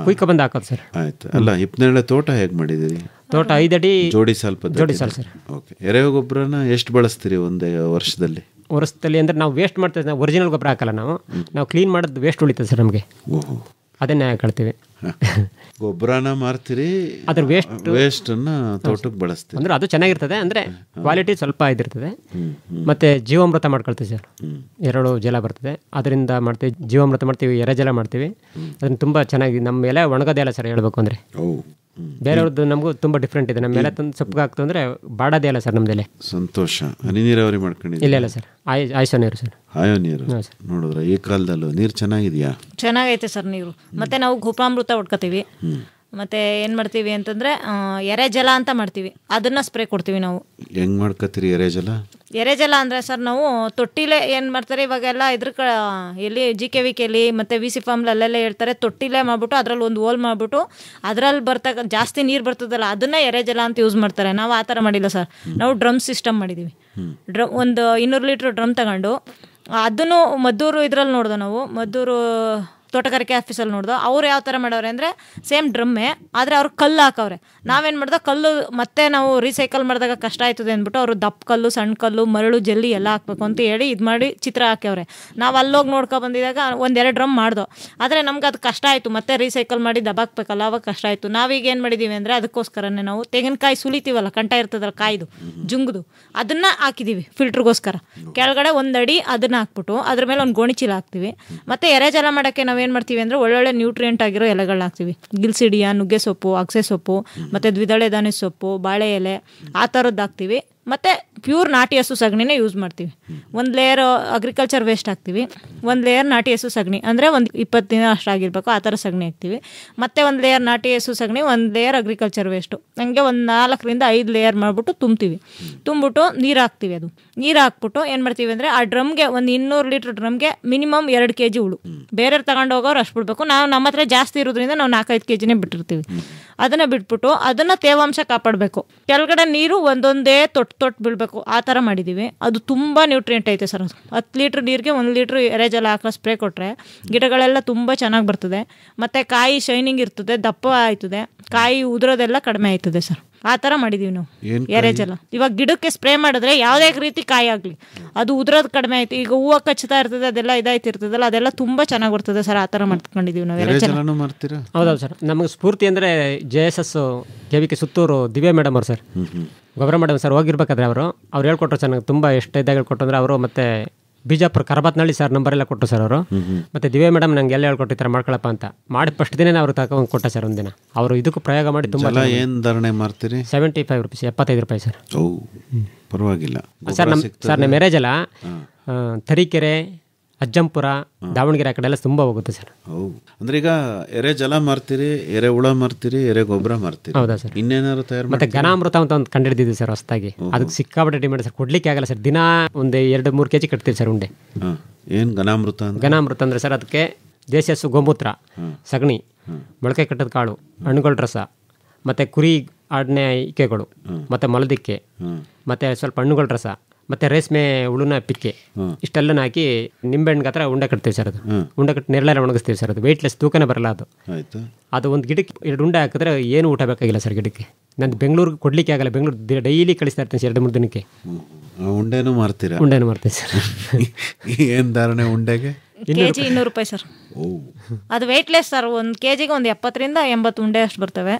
[SPEAKER 6] ಕುಯ್ಕ ಬಂದು ಹಾಕೋದು ಸರ್.
[SPEAKER 4] ಆಯ್ತು. ಅಲ್ಲ, ಹಿಪ್ನೇರಳೆ ತೋಟ ಹೇಗೆ ಮಾಡಿದ್ದೀರಿ?
[SPEAKER 6] ತೋಟ 5 ಅಡಿ
[SPEAKER 4] ಜೋಡಿ ಸಾಲು
[SPEAKER 6] ಸರ್.
[SPEAKER 4] ಓಕೆ. ಎರೆಹುಳು ಗೊಬ್ಬರನ ಎಷ್ಟು ಬಳಸ್ತೀರಿ ಒಂದೇ ವರ್ಷದಲ್ಲಿ?
[SPEAKER 6] ಅಂದರೆ ನಾವು ವೇಸ್ಟ್ ಮಾಡ್ತೀವಿ. ನಾವು ಒರಿಜಿನಲ್ ಗೊಬ್ಬರ ಹಾಕಲ್ಲ. ನಾವು ಕ್ಲೀನ್ ಮಾಡೋದು ವೇಸ್ಟ್ ಉಳಿತದೆ ಸರ್ ನಮಗೆ.
[SPEAKER 4] ಓಹೋ.
[SPEAKER 6] ಅದನ್ನೇ ಹಾಕೊಳ್ತೀವಿ.
[SPEAKER 4] ಗೊಬ್ಬರನ ಮಾರ್ತೀರಿ,
[SPEAKER 6] ಅದ್ರ
[SPEAKER 4] ವೇಸ್ಟನ್ನು ತೋಟಕ್ಕೆ ಬಳಸ್ತೀವಿ.
[SPEAKER 6] ಅಂದರೆ ಅದು ಚೆನ್ನಾಗಿರ್ತದೆ. ಅಂದರೆ ಕ್ವಾಲಿಟಿ ಸ್ವಲ್ಪ ಇದಿರ್ತದೆ. ಮತ್ತು ಜೀವಾಮೃತ ಮಾಡ್ಕೊಳ್ತೀವಿ ಸರ್. 2 ಜಲ ಬರ್ತದೆ, ಅದರಿಂದ ಮಾಡ್ತೀವಿ. ಜೀವಾಮೃತ ಮಾಡ್ತೀವಿ, ಎರೆಜಲ ಮಾಡ್ತೀವಿ. ಅದನ್ನು ತುಂಬ ಚೆನ್ನಾಗಿ ನಮ್ಮ ಮೇಲೆ ಒಣಗೋದೇ ಸರ್ ಹೇಳ್ಬೇಕು ಅಂದರೆ. ಬೇರೆಯವ್ರದ್ದು ನಮಗೂ ತುಂಬ ಡಿಫ್ರೆಂಟ್ ಇದೆ. ನಮ್ಮ ಮೇಲೆ ತಂದು ಸೊಪ್ಪು ಹಾಕ್ತು ಅಂದರೆ ಬಾಡೋದೇ ಅಲ್ಲ ಸರ್ ನಮ್ಮದೆಲ್ಲ. ಸಂತೋಷ. ಹನಿ ನೀರಾವರಿ ಮಾಡ್ಕೊಂಡಿದ್ದೀವಿ? ಇಲ್ಲ ಸರ್, ಆಯ್ಸೋ ನೀರು ಸರ್. ಆಯೋ ನೀರು ನೋಡಿದ್ರೆ ಈ ಕಾಲದಲ್ಲೂ ನೀರು ಚೆನ್ನಾಗಿದೆಯಾ? ಚೆನ್ನಾಗೈತೆ ಸರ್ ನೀರು. ಮತ್ತು ನಾವು ಗೋಪಾಮೃತ ಹೊಡ್ಕೋತೀವಿ. ಮತ್ತು ಏನು ಮಾಡ್ತೀವಿ ಅಂತಂದರೆ ಎರೆಜಲ ಅಂತ ಮಾಡ್ತೀವಿ. ಅದನ್ನು ಸ್ಪ್ರೇ ಕೊಡ್ತೀವಿ ನಾವು. ಹೆಂಗೆ ಮಾಡ್ಕೋತೀರಿ ಎರೆಜಲ?
[SPEAKER 5] ಎರೆಜಲ ಅಂದರೆ ಸರ್ ನಾವು ತೊಟ್ಟಿಲೆ ಏನು ಮಾಡ್ತಾರೆ ಇವಾಗೆಲ್ಲ ಎಲ್ಲಿ GKVKಲಿ ಮತ್ತು VC ಫಾರ್ಮ್ಲಿ ಅಲ್ಲೆಲ್ಲ ಹೇಳ್ತಾರೆ ತೊಟ್ಟಿಲೆ ಮಾಡಿಬಿಟ್ಟು ಅದರಲ್ಲಿ ಒಂದು ಹೋಲ್ ಮಾಡಿಬಿಟ್ಟು ಅದರಲ್ಲಿ ಜಾಸ್ತಿ ನೀರು ಬರ್ತದಲ್ಲ ಅದನ್ನೇ ಎರೆಜಲ ಅಂತ ಯೂಸ್ ಮಾಡ್ತಾರೆ. ನಾವು ಆ ಥರ ಮಾಡಿಲ್ಲ ಸರ್. ನಾವು ಡ್ರಮ್ ಸಿಸ್ಟಮ್ ಮಾಡಿದ್ದೀವಿ. ಒಂದು 200 ಲೀಟ್ರ್ ಡ್ರಮ್ ತಗೊಂಡು ಅದನ್ನು ಮದ್ದೂರು ಇದ್ರಲ್ಲಿ ನೋಡ್ದೆ ನಾವು, ಮದ್ದೂರು ತೋಟಗಾರಿಕೆ ಆಫೀಸಲ್ಲಿ ನೋಡ್ದು. ಅವ್ರು ಯಾವ ಥರ ಮಾಡವ್ರೆ ಅಂದರೆ ಸೇಮ್ ಡ್ರಮ್ಮೆ, ಆದರೆ ಅವ್ರು ಕಲ್ಲು ಹಾಕವ್ರೆ. ನಾವೇನು ಮಾಡ್ದೆ ಕಲ್ಲು ಮತ್ತೆ ನಾವು ರೀಸೈಕಲ್ ಮಾಡಿದಾಗ ಕಷ್ಟ ಆಯ್ತದೆ ಅಂದ್ಬಿಟ್ಟು ಅವರು ದಪ್ಪ ಕಲ್ಲು, ಸಣ್ಣ ಕಲ್ಲು, ಮರಳು, ಜಲ್ಲಿ ಎಲ್ಲ ಹಾಕ್ಬೇಕು ಅಂತ ಹೇಳಿ ಇದು ಮಾಡಿ ಚಿತ್ರ ಹಾಕ್ಯವ್ರೆ. ನಾವು ಅಲ್ಲೋಗಿ ನೋಡ್ಕೊ ಬಂದಿದಾಗ 1-2 ಡ್ರಮ್ ಮಾಡ್ದೋ, ಆದರೆ ನಮ್ಗೆ ಅದು ಕಷ್ಟ ಆಯಿತು. ಮತ್ತೆ ರೀಸೈಕಲ್ ಮಾಡಿ ದಬ್ಬಾಕ್ಬೇಕಲ್ಲ, ಅವಾಗ ಕಷ್ಟ ಆಯಿತು. ನಾವೀಗ ಏನು ಮಾಡಿದ್ದೀವಿ ಅಂದರೆ ಅದಕ್ಕೋಸ್ಕರನೇ ನಾವು ತೆಂಗಿನಕಾಯಿ ಸುಲಿತೀವಲ್ಲ, ಕಂಟ ಇರ್ತದಲ್ಲ ಕಾಯ್ದು ಜುಂಗ್ದು, ಅದನ್ನು ಹಾಕಿದ್ದೀವಿ ಫಿಲ್ಟ್ರಿಗೋಸ್ಕರ. ಕೆಳಗಡೆ 1 ಅಡಿ ಅದನ್ನು ಹಾಕ್ಬಿಟ್ಟು ಅದ್ರ ಮೇಲೆ ಒಂದು ಗೋಣಿಚೀಲ ಹಾಕ್ತೀವಿ. ಮತ್ತು ಎರೆಜಲ ಮಾಡೋಕ್ಕೆ ನಾವು ಏನು ಮಾಡ್ತೀವಿ ಅಂದರೆ ಒಳ್ಳೊಳ್ಳೆ ನ್ಯೂಟ್ರಿಯೆಂಟ್ ಆಗಿರೋ ಎಲೆಗಳನ್ನ ಹಾಕ್ತೀವಿ. ಗಿಲ್ಸಿಡಿಯ, ನುಗ್ಗೆ ಸೊಪ್ಪು, ಅಗಸೆ ಸೊಪ್ಪು, ಮತ್ತು ದ್ವಿದಳ ಧಾನ್ಯ ಸೊಪ್ಪು, ಬಾಳೆ ಎಲೆ, ಆ ಥರದ್ದು ಹಾಕ್ತೀವಿ. ಮತ್ತು ಪ್ಯೂರ್ ನಾಟಿ ಹಸು ಸಗಣಿನೇ ಯೂಸ್ ಮಾಡ್ತೀವಿ. 1 ಲೇಯರ್ ಅಗ್ರಿಕಲ್ಚರ್ ವೇಸ್ಟ್ ಹಾಕ್ತೀವಿ, 1 ಲೇಯರ್ ನಾಟಿ ಹಸು ಸಗಣಿ, ಅಂದರೆ ಒಂದು 20 ದಿನ ಅಷ್ಟಾಗಿರ್ಬೇಕು ಆ ಥರ ಸಗಣಿ ಹಾಕ್ತೀವಿ. ಮತ್ತು 1 ಲೇಯರ್ ನಾಟಿ ಹಸು ಸಗಣಿ, 1 ಲೇಯರ್ ಅಗ್ರಿಕಲ್ಚರ್ ವೇಸ್ಟು, ಹಂಗೆ ಒಂದು 4ರಿಂದ 5 ಲೇಯರ್ ಮಾಡಿಬಿಟ್ಟು ತುಂಬಿಟ್ಟು ನೀರು ಹಾಕ್ತೀವಿ. ಅದು ನೀರು ಹಾಕ್ಬಿಟ್ಟು ಏನು ಮಾಡ್ತೀವಿ ಅಂದರೆ ಆ ಡ್ರಮ್ಗೆ ಒಂದು 200 ಲೀಟ್ರ್ ಡ್ರಮ್ಗೆ ಮಿನಿಮಮ್ 2 kg ಹುಳು. ಬೇರೆಯವ್ರು ತಗೊಂಡು ಹೋಗೋರು ಅಷ್ಟು ಬಿಡಬೇಕು. ನಮ್ಮ ಹತ್ರ ಜಾಸ್ತಿ ಇರೋದ್ರಿಂದ ನಾವು 4-5 kgನೇ ಬಿಟ್ಟಿರ್ತೀವಿ. ಅದನ್ನು ಬಿಟ್ಬಿಟ್ಟು ಅದನ್ನು ತೇವಾಂಶ ಕಾಪಾಡಬೇಕು. ಕೆಳಗಡೆ ನೀರು ಒಂದೊಂದೇ ತೊಟ್ಟು ಬೀಳಬೇಕು, ಆ ಥರ ಮಾಡಿದ್ದೀವಿ. ಅದು ತುಂಬ ನ್ಯೂಟ್ರಿಯೆಂಟ್ ಐತೆ ಸರ್. ಅದು 10 ಲೀಟ್ರ್ ನೀರಿಗೆ 1 ಲೀಟ್ರ್ ಎರೆಜಲ ಹಾಕೋ ಸ್ಪ್ರೇ ಕೊಟ್ಟರೆ ಗಿಡಗಳೆಲ್ಲ ತುಂಬ ಚೆನ್ನಾಗಿ ಬರ್ತದೆ. ಮತ್ತು ಕಾಯಿ ಶೈನಿಂಗ್ ಇರ್ತದೆ, ದಪ್ಪ ಆಯ್ತದೆ, ಕಾಯಿ ಉದುರೋದೆಲ್ಲ ಕಡಿಮೆ ಆಯ್ತದೆ ಸರ್. ಆ ಥರ ಮಾಡಿದ್ದೀವಿ ನಾವು ಎರೆಜಲ. ಇವಾಗ ಗಿಡಕ್ಕೆ ಸ್ಪ್ರೇ ಮಾಡಿದ್ರೆ ಯಾವುದೇ ರೀತಿ ಕಾಯಿ ಆಗಲಿ ಅದು ಉದುರೋದು ಕಡಿಮೆ ಆಯ್ತು. ಈಗ ಹೂವು ಕಚ್ಚುತ್ತಾ ಇರ್ತದೆ, ಅದೆಲ್ಲ ಇದಾಯ್ತಿರ್ತದಲ್ಲ, ಅದೆಲ್ಲ ತುಂಬ ಚೆನ್ನಾಗಿ ಬರ್ತದೆ ಸರ್. ಆ ಥರ ಮಾಡ್ಕೊಂಡಿದ್ದೀವಿ ನಾವು ಎರೆಜಲ.
[SPEAKER 6] ಹೌದೌದು ಸರ್. ನಮಗೆ ಸ್ಫೂರ್ತಿ ಅಂದರೆ JSS KVK Suttur Divya madam ಅವ್ರು ಸರ್, ಗೊಬ್ಬರ ಮೇಡಮ್ ಸರ್. ಹೋಗಿರ್ಬೇಕಾದ್ರೆ ಅವ್ರು ಹೇಳ್ಕೊಟ್ರು ಚೆನ್ನಾಗಿ, ತುಂಬ ಎಷ್ಟು ಇದಾಗ ಹೇಳ್ಕೊಟ್ರು ಅಂದರೆ ಅವರು. ಮತ್ತು ಬಿಜಾಪುರ ಕರಬತ್ನಳ್ಳಿ ಸರ್ ನಂಬರೆಲ್ಲ ಕೊಟ್ಟರು ಸರ್ ಅವರು. ಮತ್ತು ದಿವ್ಯಾ ಮೇಡಮ್ ನಂಗೆ ಎಲ್ಲ ಹೇಳ್ಕೊಟ್ಟು ಈ ಥರ ಮಾಡ್ಕೊಳಪ್ಪ ಅಂತ ಮಾಡಿ ಫಸ್ಟ್ ದಿನ ಅವ್ರು ತಗೊಂಡು ಕೊಟ್ಟ ಸರ್. ಒಂದಿನ ಅವರು ಇದಕ್ಕೂ ಪ್ರಯೋಗ ಮಾಡಿ ತುಂಬ.
[SPEAKER 4] ಏನು ಧಾರಣೆ ಮಾಡ್ತೀರಿ?
[SPEAKER 6] 75 ರೂಪೀಸ್, 75 ರೂಪಾಯಿ ಸರ್.
[SPEAKER 4] ಪರವಾಗಿಲ್ಲ
[SPEAKER 6] ಸರ್. ನಮ್ಮ ಎರೆಜಲ ತರೀಕೆರೆ, ಅಜ್ಜಂಪುರ, ದಾವಣಗೆರೆ ಆ ಕಡೆ ಎಲ್ಲ ತುಂಬ ಹೋಗುತ್ತೆ ಸರ್.
[SPEAKER 4] ಅಂದ್ರೆ ಈಗ ಎರೆಜಲ ಮಾರ್ತೀರಿ, ಎರೆಹುಳ ಮಾರ್ತೀರಿ, ಎರೆ ಗೊಬ್ಬರ ಮಾರ್ತೀರಿ.
[SPEAKER 6] ಹೌದಾ ಸರ್?
[SPEAKER 4] ಇನ್ನೇನಾದ್ರು ತಯಾರು
[SPEAKER 6] ಮತ್ತೆ ಘನಾಮೃತ ಅಂತ ಒಂದು ಕಂಡಿಡಿದಿದ್ವಿ ಸರ್ ಹೊಸದಾಗಿ. ಅದಕ್ಕೆ ಸಿಕ್ಕಾಪಟ್ಟೆ ಡಿಮ್ಯಾಂಡ್ ಸರ್. ಕೊಡ್ಲಿಕ್ಕೆ ಆಗಲ್ಲ ಸರ್. ದಿನ ಒಂದು 2-3 kg ಕಟ್ತೀವಿ ಸರ್ ಉಂಡೆ.
[SPEAKER 4] ಏನು ಘನಾಮೃತ?
[SPEAKER 6] ಘನಾಮೃತ ಅಂದರೆ ಸರ್ ಅದಕ್ಕೆ ದೇಸಿ ಹಸು ಗೋಮೂತ್ರ, ಸಗಣಿ, ಮೊಳಕೆ ಕಟ್ಟದ ಕಾಳು, ಹಣ್ಣುಗಳ ರಸ, ಮತ್ತು ಕುರಿ ಆಡ್ನೆ ಇಕ್ಕೆಗಳು, ಮತ್ತು ಮೊಲದಿಕ್ಕೆ, ಮತ್ತು ಸ್ವಲ್ಪ ಹಣ್ಣುಗಳ ರಸ, ಮತ್ತು ರೇಷ್ಮೆ ಹುಳುನ ಪಿಕ್ಕೆ, ಇಷ್ಟೆಲ್ಲ ಹಾಕಿ ನಿಂಬೆಹಣ್ಣು ಗಾತ್ರ ಉಂಡೆ ಕಟ್ತೀವಿ ಸರ್. ಅದು ಉಂಡೆ ಕಟ್ಟಿ ನೆರಳೆಲ್ಲ ಒಣಗಿಸ್ತೀವಿ ಸರ್. ಅದು ವೆಯ್ಟ್ಲೆಸ್, ತೂಕನೇ ಬರಲ್ಲ ಅದು. ಅದು ಒಂದು ಗಿಡಕ್ಕೆ 2 ಉಂಡೆ ಹಾಕಿದ್ರೆ ಏನು ಊಟ ಬೇಕಾಗಿಲ್ಲ ಸರ್ ಗಿಡಕ್ಕೆ. ನಂದು ಬೆಂಗಳೂರಿಗೆ ಕೊಡಲಿಕ್ಕೆ ಆಗಲ್ಲ. ಬೆಂಗಳೂರು ಡೈಲಿ ಕಳಿಸ್ತಾ ಇರ್ತೀನಿ ಸರ್ 2-3 ದಿನಕ್ಕೆ.
[SPEAKER 4] ಉಂಡೆನೂ ಮಾರ್ತೀರಾ?
[SPEAKER 6] ಉಂಡೆನೂ ಮಾರ್ತೀವಿ ಸರ್.
[SPEAKER 4] ಏನು ಧಾರಣೆ ಉಂಡೆಗೆ?
[SPEAKER 5] ಕೆಜಿ 200 ರೂಪಾಯಿ ಸರ್. ಅದು ವೆಯ್ಟ್ಲೆಸ್ ಸರ್. 1 kgಗೆ ಒಂದು 70ರಿಂದ 80 ಉಂಡೆ ಅಷ್ಟು ಬರ್ತವೆ.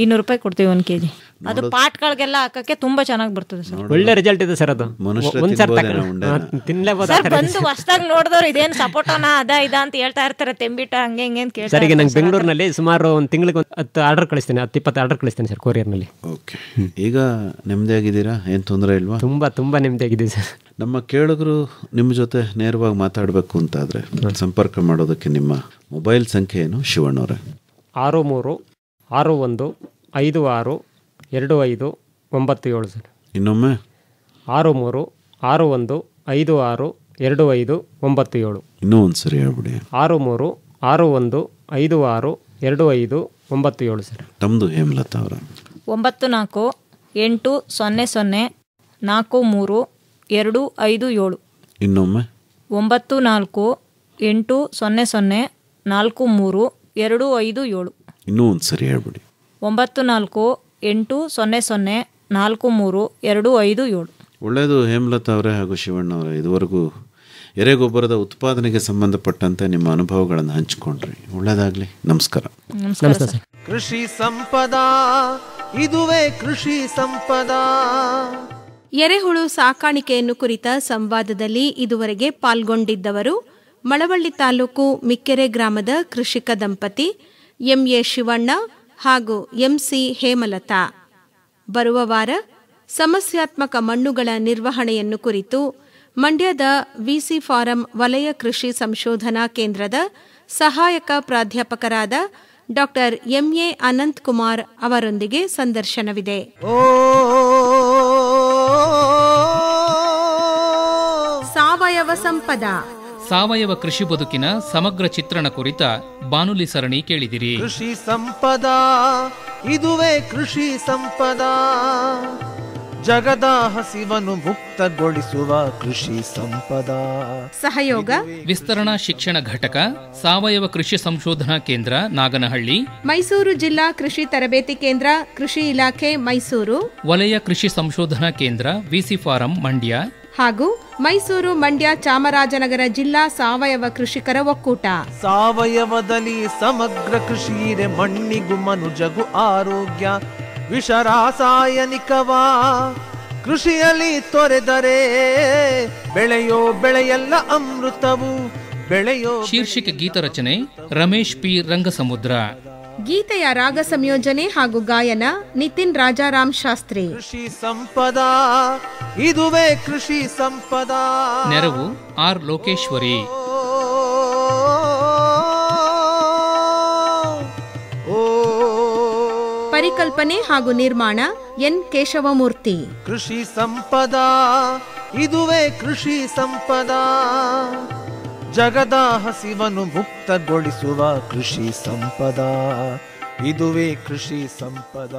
[SPEAKER 5] 200 ರೂಪಾಯಿ ಕೊಡ್ತೀವಿ 1 kg. ಅದು ಪಾಟ್ಗಳಿಗೆಲ್ಲ ಹಾಕಕ್ಕೆ ತುಂಬಾ ಚೆನ್ನಾಗಿ ಬರ್ತದೆ ಸರ್.
[SPEAKER 6] ಒಳ್ಳೆ ರಿಸಲ್ಟ್ ಇದೆ ಸರ್. ಅದು ಒಂದ್ಸರ್ ತಿನ್ಲೇಬಹುದು
[SPEAKER 5] ಸರ್. ಬಂದು ಹೊಸದಾಗಿ ನೋಡಿದವ್ರು ಇದೇನು ಸಪೋಟೋನ ಅದ ಅಂತ ಹೇಳ್ತಾ ಇರ್ತಾರೆ, ತೆಂಬಿಟ ಹಂಗೆ ಹಿಂಗೆ ಅಂತ ಕೇಳ್ತಾರೆ.
[SPEAKER 6] ಸರಿಗೆ ನಂಗೆ ಬೆಂಗಳೂರಿನಲ್ಲಿ ಸುಮಾರು ಒಂದು ತಿಂಗಳಿಗೆ 10 ಆರ್ಡರ್ ಕಳಿಸ್ತೀನಿ, 10-20 ಆರ್ಡರ್ ಕಳಿಸ್ತೀನಿ ಸರ್ ಕೊರಿಯರ್ನಲ್ಲಿ.
[SPEAKER 4] ಓಕೆ. ಈಗ ನೆಮ್ಮದಿಯಾಗಿದ್ದೀರಾ? ಏನು ತೊಂದರೆ ಇಲ್ವಾ?
[SPEAKER 6] ತುಂಬ ನೆಮ್ಮದಿಯಾಗಿದೆ ಸರ್.
[SPEAKER 4] ನಮ್ಮ ಕೇಳುಗರು ನಿಮ್ಮ ಜೊತೆ ನೇರವಾಗಿ ಮಾತಾಡಬೇಕು ಅಂತಾದರೆ ಸಂಪರ್ಕ ಮಾಡೋದಕ್ಕೆ ನಿಮ್ಮ ಮೊಬೈಲ್ ಸಂಖ್ಯೆ ಏನು ಶಿವಣ್ಣವರೇ?
[SPEAKER 6] 6361562597 ಸರ್.
[SPEAKER 4] ಇನ್ನೊಮ್ಮೆ
[SPEAKER 6] 6361562597.
[SPEAKER 4] ಇನ್ನೂ ಒಂದು ಸರಿ ಹೇಳ್ಬಿಡಿ.
[SPEAKER 6] 6361562597 ಸರ್.
[SPEAKER 4] ತಮ್ಮದು ಹೇಮಲತಾ ಅವರ?
[SPEAKER 5] 9480434257.
[SPEAKER 4] ಇನ್ನೊಮ್ಮೆ
[SPEAKER 5] 9480434257.
[SPEAKER 4] ಇನ್ನೂ ಒಂದು ಸರಿ ಹೇಳ್ಬಿಡಿ.
[SPEAKER 5] 9480434257.
[SPEAKER 4] ಒಳ್ಳೆಯದು ಹೇಮಲತಾ ಅವರೇ ಹಾಗೂ ಶಿವಣ್ಣ ಅವರೇ, ಇದುವರೆಗೂ ಎರೆಗೊಬ್ಬರದ ಉತ್ಪಾದನೆಗೆ ಸಂಬಂಧಪಟ್ಟಂತೆ ನಿಮ್ಮ ಅನುಭವಗಳನ್ನು ಹಂಚಿಕೊಂಡ್ರಿ. ಒಳ್ಳೆಯದಾಗಲಿ. ನಮಸ್ಕಾರ.
[SPEAKER 6] ನಮಸ್ತೆ ಸರ್.
[SPEAKER 3] ಕೃಷಿ ಸಂಪದಾ, ಇದುವೇ ಕೃಷಿ ಸಂಪದಾ.
[SPEAKER 2] ಎರೆಹುಳು ಸಾಕಾಣಿಕೆಯನ್ನು ಕುರಿತ ಸಂವಾದದಲ್ಲಿ ಇದುವರೆಗೆ ಪಾಲ್ಗೊಂಡಿದ್ದವರು ಮಳವಳ್ಳಿ ತಾಲೂಕು ಮಿಕ್ಕೆರೆ ಗ್ರಾಮದ ಕೃಷಿಕ ದಂಪತಿ MA ಶಿವಣ್ಣ ಹಾಗೂ MC ಹೇಮಲತಾ. ಬರುವ ವಾರ ಸಮಸ್ಯಾತ್ಮಕ ಮಣ್ಣುಗಳ ನಿರ್ವಹಣೆಯನ್ನು ಕುರಿತು ಮಂಡ್ಯದ VC ಫಾರಂ ವಲಯ ಕೃಷಿ ಸಂಶೋಧನಾ ಕೇಂದ್ರದ ಸಹಾಯಕ ಪ್ರಾಧ್ಯಾಪಕರಾದ ಡಾಕ್ಟರ್ MA ಅನಂತಕುಮಾರ್ ಅವರೊಂದಿಗೆ ಸಂದರ್ಶನವಿದೆ. ಸಾವಯವ ಸಂಪದ.
[SPEAKER 1] ಸಾವಯವ ಕೃಷಿ ಬದುಕಿನ ಸಮಗ್ರ ಚಿತ್ರಣ ಕುರಿತ ಬಾನುಲಿ ಸರಣಿ ಕೇಳಿದಿರಿ.
[SPEAKER 3] ಕೃಷಿ ಸಂಪದ ಇದುವೇ ಕೃಷಿ ಸಂಪದ, ಜಗದ ಹಸಿವನ್ನು ಮುಕ್ತಗೊಳಿಸುವ ಕೃಷಿ ಸಂಪದ.
[SPEAKER 2] ಸಹಯೋಗ
[SPEAKER 1] ವಿಸ್ತರಣಾ ಶಿಕ್ಷಣ ಘಟಕ, ಸಾವಯವ ಕೃಷಿ ಸಂಶೋಧನಾ ಕೇಂದ್ರ ನಾಗನಹಳ್ಳಿ,
[SPEAKER 2] ಮೈಸೂರು ಜಿಲ್ಲಾ ಕೃಷಿ ತರಬೇತಿ ಕೇಂದ್ರ, ಕೃಷಿ ಇಲಾಖೆ ಮೈಸೂರು,
[SPEAKER 1] ವಲಯ ಕೃಷಿ ಸಂಶೋಧನಾ ಕೇಂದ್ರ ವಿಸಿ ಫಾರಂ ಮಂಡ್ಯ
[SPEAKER 2] ಹಾಗೂ ಮೈಸೂರು, ಮಂಡ್ಯ, ಚಾಮರಾಜನಗರ ಜಿಲ್ಲಾ ಸಾವಯವ ಕೃಷಿಕರ ಒಕ್ಕೂಟ.
[SPEAKER 3] ಸಾವಯವದಲ್ಲಿ ಸಮಗ್ರ ಕೃಷಿರೆ ಮಣ್ಣಿಗೂ ಮನುಜಗೂ ಆರೋಗ್ಯ, ವಿಷ ರಾಸಾಯನಿಕವಾ ಕೃಷಿಯಲ್ಲಿ ತೊರೆದರೆ ಬೆಳೆಯೋ ಬೆಳೆಯೆಲ್ಲ ಅಮೃತವು ಬೆಳೆಯೋ.
[SPEAKER 1] ಶೀರ್ಷಿಕೆ ಗೀತರಚನೆ ರಮೇಶ್ ಪಿ ರಂಗಸಮುದ್ರ.
[SPEAKER 2] ಗೀತೆಯ ರಾಗ ಸಂಯೋಜನೆ ಹಾಗೂ ಗಾಯನ ನಿತಿನ್ ರಾಜಾರಾಮ್ ಶಾಸ್ತ್ರಿ.
[SPEAKER 3] ಕೃಷಿ ಸಂಪದ ಇದುವೇ ಕೃಷಿ ಸಂಪದ.
[SPEAKER 1] ನೆರವು ಆರ್ ಲೋಕೇಶ್ವರಿ.
[SPEAKER 2] ಪರಿಕಲ್ಪನೆ ಹಾಗೂ ನಿರ್ಮಾಣ ಎನ್ ಕೇಶವಮೂರ್ತಿ.
[SPEAKER 3] ಕೃಷಿ ಸಂಪದ ಇದುವೇ ಕೃಷಿ ಸಂಪದ, ಜಗದ ಹಸಿವನ್ನು ಮುಕ್ತಗೊಳಿಸುವ ಕೃಷಿ ಸಂಪದ, ಇದುವೇ ಕೃಷಿ ಸಂಪದ.